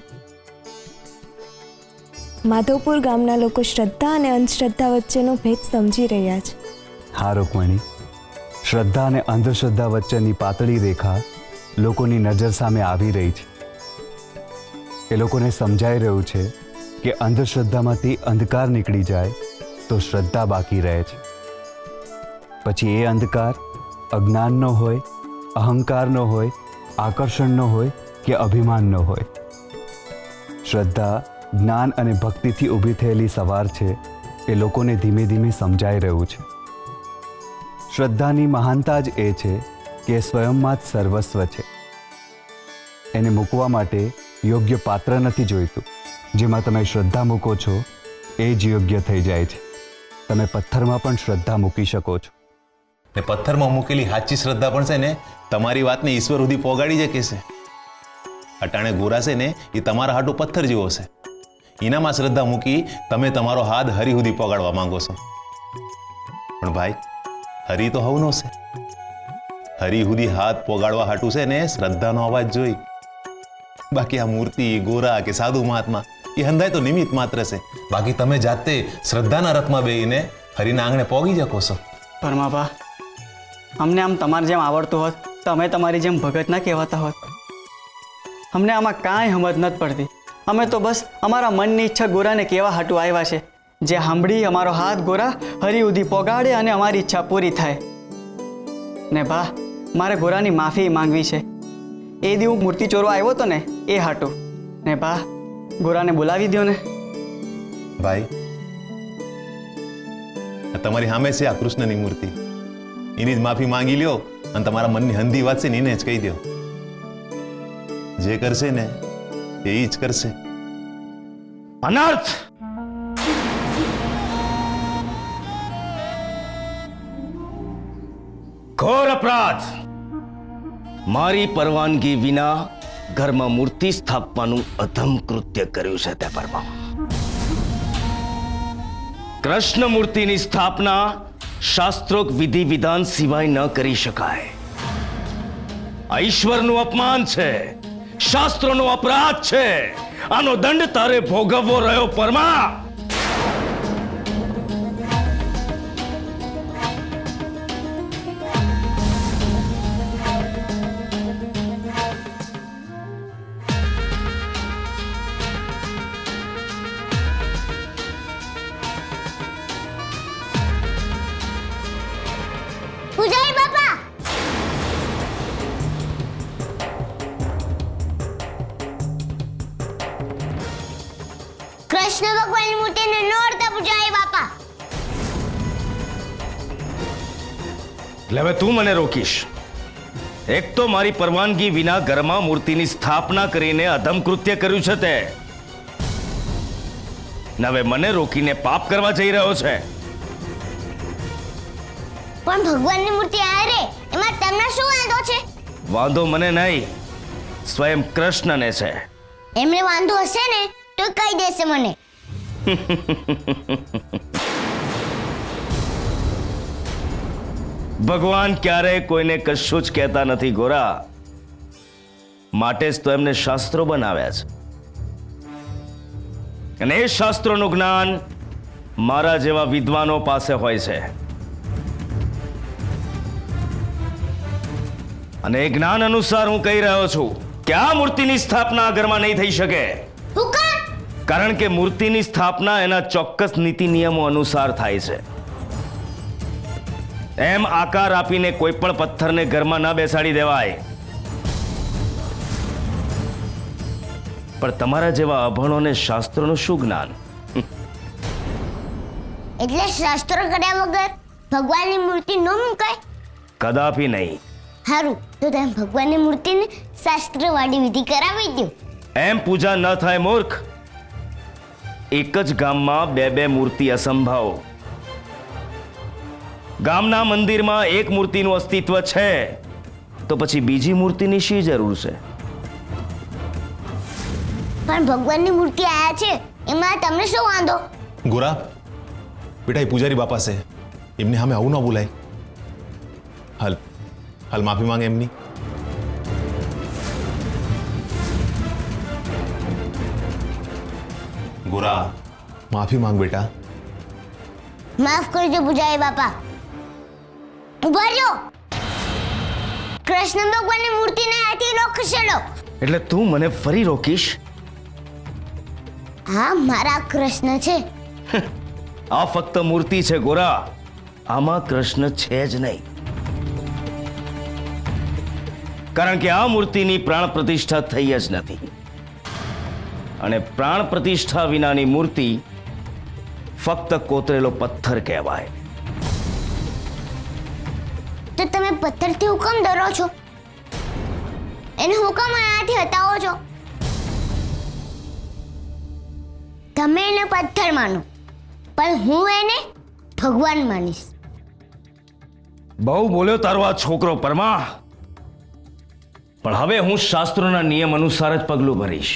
માધવપુર ગામના લોકો શ્રદ્ધા અને અંધશ્રદ્ધા વચ્ચેનો ભેદ સમજી રહ્યા છે. હા રૂકમણી, શ્રદ્ધા અને અંધશ્રદ્ધા વચ્ચેની પાતળી રેખા લોકોની નજર સામે આવી રહી છે. એ લોકોને સમજાઈ રહ્યું છે કે અંધશ્રદ્ધામાંથી અંધકાર નીકળી જાય તો શ્રદ્ધા બાકી રહે છે. પછી એ અંધકાર અજ્ઞાનનો હોય, અહંકારનો હોય, આકર્ષણનો હોય કે અભિમાનનો હોય. શ્રદ્ધા જ્ઞાન અને ભક્તિથી ઊભી થયેલી સવાર છે. એ લોકોને ધીમે ધીમે સમજાઈ રહ્યું છે. શ્રદ્ધાની મહાનતા જ એ છે કે સ્વયંમાં જ સર્વસ્વ છે. એને મૂકવા માટે યોગ્ય પાત્ર નથી જોઈતું. જેમાં તમે શ્રદ્ધા મૂકો છો એ જ યોગ્ય થઈ જાય છે. તમે પથ્થરમાં પણ શ્રદ્ધા મૂકી શકો છો. ને પથ્થરમાં મૂકેલી સાચી શ્રદ્ધા પણ છે ને તમારી વાતને ઈશ્વર સુધી પોગાડી શકે છે. અટાણે ગોરા છે ને એ તમારા હાટું પથ્થર જેવો છે. એનામાં શ્રદ્ધા મૂકી તમે તમારો હાથ હરી સુધી પોગાડવા માંગો છો. પણ ભાઈ હરી તો હવનો છે. હરી સુધી હાથ પોગાડવા હાટું છે ને શ્રદ્ધાનો અવાજ જોઈ. બાકી આ મૂર્તિ, ગોરા કે સાધુ મહાત્મા એ હંધાય તો નિમિત્ત માત્ર છે. બાકી તમે જાતે શ્રદ્ધાના રથમાં બેહીને હરીના આંગણે પોગી જકો છો. પરમાભા, અમને આમ તમારે જેમ આવડતું હોત તો અમે તમારી જેમ ભગત ના કહેવાતા હોત. અમને આમાં કાંઈ સમજ નથી પડતી. અમે તો બસ અમારા મનની ઈચ્છા ગોરાને કેવા હાટું આવ્યા છે, જે સાંભળી અમારો હાથ ગોરા હરી ઉધી પોગાડે અને અમારી ઈચ્છા પૂરી થાય. ને બા, મારે ગોરાની માફી માંગવી છે. એ દી હું મૂર્તિ ચોરવા આવ્યો હતો ને એ હાટું. ને બા, ગોરાને બોલાવી દો ને. ભાઈ, આ તમારી સામે છે આ કૃષ્ણની મૂર્તિ. એની જ માફી માંગી લ્યો અને તમારા મનની હંધી વાત છે ને એને જ કહી દો. જે કરશે ને એ જ કરશે. અનર્થ! ઘોર અપરાધ! મારી પરવાનગી વિના ઘરમાં મૂર્તિ સ્થાપવાનું અધમ કૃત્ય કર્યું છે તે પરમા. કૃષ્ણ મૂર્તિની સ્થાપના શાસ્ત્રોક્ત વિધિ વિધાન સિવાય ન કરી શકાય. આ ઈશ્વરનું અપમાન છે, શાસ્ત્રોનો અપરાધ છે. આનો દંડ તારે ભોગવવો રહ્યો પરમા. પૂજારી બાપા, કૃષ્ણ ભગવાનની મૂર્તિને નોરતા પૂજારી બાપા. એટલે હવે તું મને રોકીશ? એક તો મારી પરવાનગી વિના ઘરમાં મૂર્તિની સ્થાપના કરીને અધમ કૃત્ય કર્યું છે તે, ને હવે મને રોકીને પાપ કરવા જઈ રહ્યો છે. પણ ભગવાનની મૂર્તિ આ રે, એમાં તમને શું વાંધો છે? વાંધો મને નહીં, સ્વયં કૃષ્ણને છે. એમને વાંધો હશે ને તો કહી દેશે મને. ભગવાન ક્યારેય કોઈને કશું જ કહેતા નથી ગોરા. માટે જ તો એમને શાસ્ત્રો બનાવ્યા છે. અને એ શાસ્ત્રોનું જ્ઞાન મારા જેવા વિદ્વાનો પાસે હોય છે. અને એ જ્ઞાન અનુસાર હું કહી રહ્યો છું કે આ મૂર્તિની સ્થાપના આ ઘરમાં નહીં થઈ શકે. કારણ કે મૂર્તિની સ્થાપના એના ચોક્કસ નીતિ નિયમો અનુસાર થાય છે. એમ આકાર આપીને કોઈ પણ પથ્થરને ઘરમાં ન બેસાડી દેવાય. પણ તમારા જેવા અભણોને શાસ્ત્રોનું શું જ્ઞાન? એટલે શાસ્ત્રો કર્યા વગર ભગવાનની મૂર્તિ ન મુકાય? કદાપી નહીં. સારું, તો તમે ભગવાનની મૂર્તિને શાસ્ત્રવાળી વિધિ કરાવી દો. એમ પૂજા ન થાય મૂર્ખ. એક જ ગામમાં બે બે મૂર્તિ અસંભવ. ગામના મંદિરમાં એક મૂર્તિનું અસ્તિત્વ છે તો પછી બીજી મૂર્તિની શી જરૂર છે? પણ ભગવાનની મૂર્તિ આયા છે એમાં તમને શું વાંધો? ગોરા, બેટા એ પૂજારી બાપા છે, એમને સામે આવું ન બોલાય. હાલ હાલ માફી માંગે એમની. ગોરા, માફી માંગ બેટા. માફ કરજો પૂજારી બાપા. ઉભા રહ્યો. કૃષ્ણ ભગવાનની મૂર્તિને આથી ન ખસેડો. એટલે તું મને ફરી રોકીશ? હા, મારા કૃષ્ણ છે. આ ફક્ત મૂર્તિ છે ગોરા, આમાં કૃષ્ણ છે જ નહીં. કારણ કે આ મૂર્તિની પ્રાણ પ્રતિષ્ઠા થઈ જ નથી. અને પ્રાણ પ્રતિષ્ઠા વિનાની મૂર્તિ ફક્ત કોતરેલો પથ્થર કહેવાય. તો તમે પથ્થરથી હુકમ ડરો છો? એને હુકમ આનાથી હટાવો છો? તમે એને પથ્થર માનો, પણ હું એને ભગવાન માનીશ. બહુ બોલ્યો તારો આ છોકરો પરમા. પણ હવે હું શાસ્ત્રોના નિયમ અનુસાર જ પગલું ભરીશ.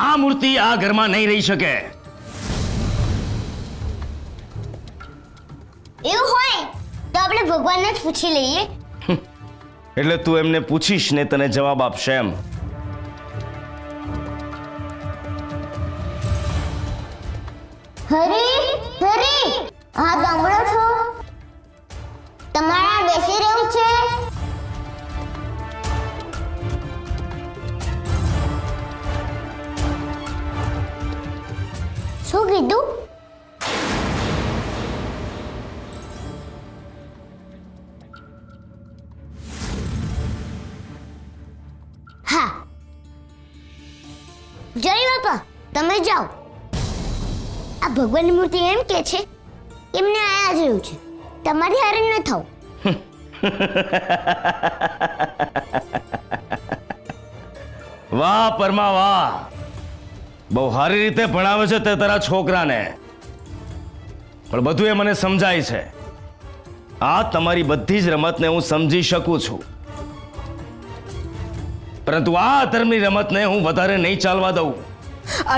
આ મૂર્તિ આ ઘરમાં નહીં રહી શકે. એવું હોય તો આપણે ભગવાનને જ પૂછી લઈએ. એટલે તું એમને પૂછીશ ને તને જવાબ આપશે એમ? હરી, હરી, હા સાંભળો છો? તમારા બેસી રહેવું છે. શું કીધું? હા જય બાપા, તમે જાઓ. આ ભગવાનની મૂર્તિ એમ કે છે એમને આયા જ રહ્યું છે, તમારી હારે ન થાવ. વાહ પરમા વાહ, બહુ સારી રીતે ભણાવે છે તે તારા છોકરાને. પણ બધું એ મને સમજાય છે. આ તમારી બધી જ રમતને હું સમજી શકું છું, પરંતુ આ અધર્મની રમતને હું વધારે નહીં ચાલવા દઉં.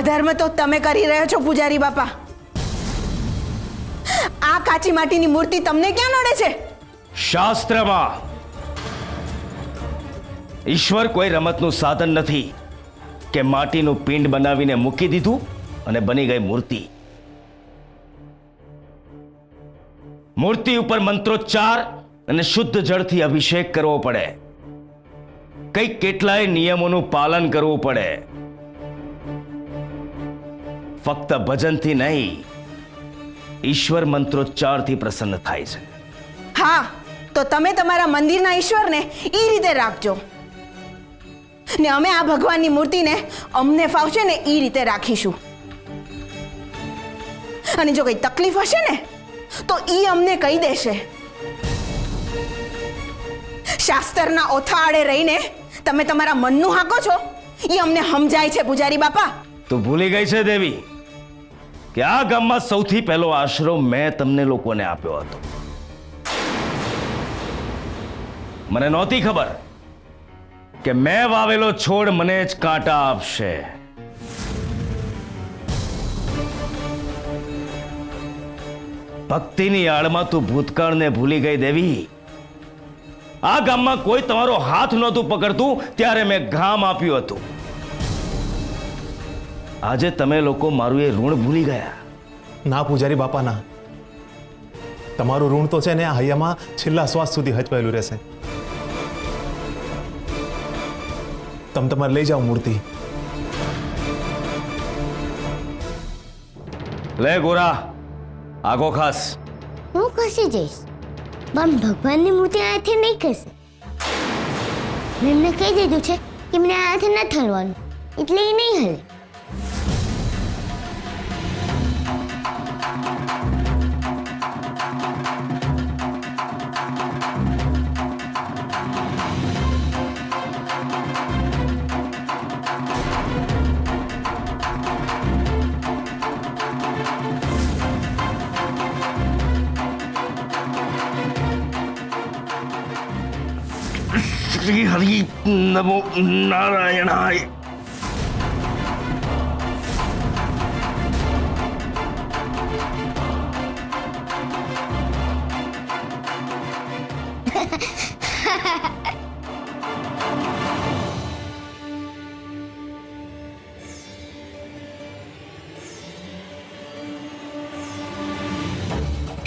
અધર્મ તો તમે કરી રહ્યા છો પૂજારી બાપા. આ કાચી માટીની મૂર્તિ તમને ક્યાં નડે છે? શાસ્ત્રમાં ઈશ્વર કોઈ રમતનું સાધન નથી કે માટીનું પિંડ બનાવીને મૂકી દીધું અને બની ગઈ મૂર્તિ. મૂર્તિ ઉપર મંત્રોચ્ચાર અને શુદ્ધ જળથી અભિષેક કરવો પડે. કંઈક કેટલાય નિયમોનું પાલન કરવું પડે. ફક્ત ભજનથી નહીં, ઈશ્વર મંત્રોચ્ચારથી પ્રસન્ન થાય છે. હા, તો તમે તમારા મંદિરના ઈશ્વરને એ રીતે રાખજો ને અમે આ ભગવાનની મૂર્તિને અમને ફાવશે ને એ રીતે રાખીશું. અને જો કઈ તકલીફ હશે ને તો ઈ અમને કહી દેશે. શાસ્ત્રના ઓથા આડે રહીને તમે તમારા મનનું હાકો છો એ અમને સમજાય છે પૂજારી બાપા. તું ભૂલી ગઈ છે દેવી કે આ ગામમાં સૌથી પહેલો આશરો મેં તમને લોકોને આપ્યો હતો. મને નહોતી ખબર કે મેં વાવેલો છોડ મને જ કાંટા આપશે. ભક્તિની આડમાં તું ભૂતકાળને ભૂલી ગઈ દેવી. આ ગામમાં કોઈ તમારો હાથ નહોતું પકડતું ત્યારે મેં ગામ આપ્યું હતું. આજે તમે લોકો મારું એ ઋણ ભૂલી ગયા. ના પૂજારી બાપા ના, તમારું ઋણ તો છે ને આ હૈયામાં છેલ્લા શ્વાસ સુધી હચવાયેલું રહેશે. તમે તમારે લઈ જાઓ મૂર્તિ. લે ગોરા, આગો ખાસ. હું ખસી જઈશ, પણ ભગવાનની મૂર્તિ આથી નહીં ખસે. મેં એમને કહી દીધું છે કે મને આથી નથી હલવાનું, એટલે એ નહીં હલે. શ્રી હરિ નમો નારાયણાય.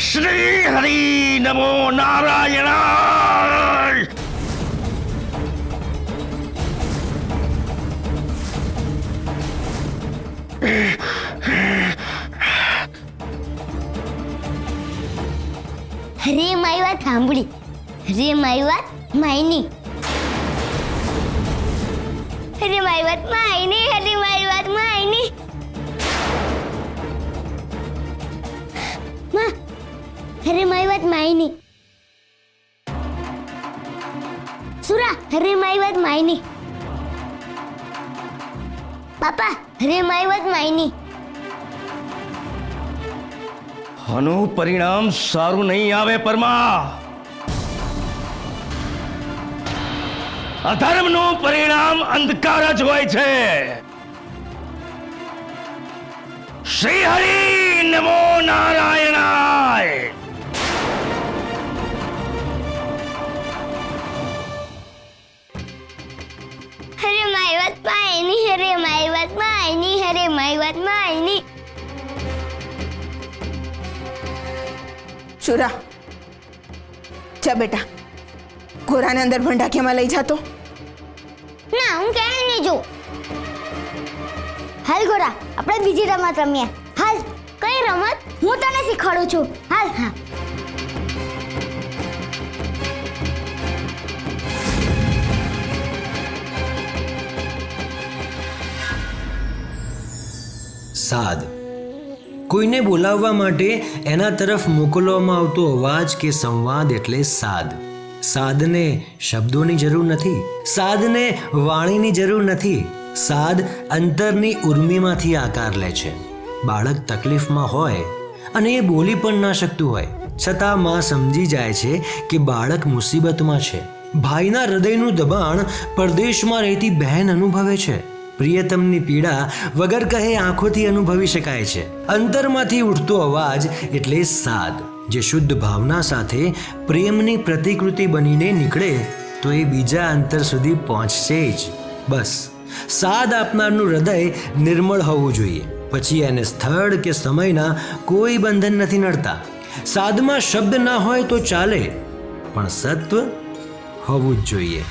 શ્રી હરિ નમો નારાયણાય. હરે મારી વાત સાંભળી, હરે મારી વાત માયની, હરે મારી વાત માયની, હરે મારી વાત માયની. માં, હરે મારી વાત માયની. સુરા, હરે મારી વાત માયની. પાપા, હરે મારી વાત માયની. આનું પરિણામ સારું નહીં આવે પરમા. અધર્મનું પરિણામ અંધકાર જ હોય છે. શ્રી હરિ નમો નારાયણાય. હરે મારી વાત માયની, હરે મારી વાત માયની, હરે મારી વાત માયની. શુરા, જા બેટા, ગોરાને અંદર ભંડાકીયામાં લઈ જાતો. ના, હું ક્યાંય નહીં જોઉં. હાલ ગોરા, આપણે બીજી રમત રમીએ. હાલ. કઈ રમત? હું તને શીખવાડું છું. હાલ. હા. સાદ. કોઈને બોલાવવા માટે એના તરફ મોકલવામાં આવતો અવાજ કે સંવાદ એટલે સાદ. સાદને શબ્દોની જરૂર નથી, સાદને વાણીની જરૂર નથી. સાદ અંતરની ઉર્મિમાંથી આકાર લે છે. બાળક તકલીફમાં હોય અને એ બોલી પણ ના શકતું હોય, છતાં માં સમજી જાય છે કે બાળક મુસીબતમાં છે. ભાઈના હૃદયનું દબાણ પરદેશમાં રહેતી બહેન અનુભવે છે. પ્રિયતમની પીડા વગર કહે આંખોથી અનુભવી શકાય છે. અંતરમાંથી ઉઠતો અવાજ એટલે સાદ, જે શુદ્ધ ભાવના સાથે પ્રેમની પ્રતિકૃતિ બનીને નીકળે તો એ બીજા અંતર સુધી પહોંચશે જ. બસ સાદ આપનારનું હૃદય નિર્મળ હોવું જોઈએ. પછી એને સ્થળ કે સમયના કોઈ બંધન નથી નડતા. સાદમાં શબ્દ ના હોય તો ચાલે, પણ સત્વ હોવું જ જોઈએ.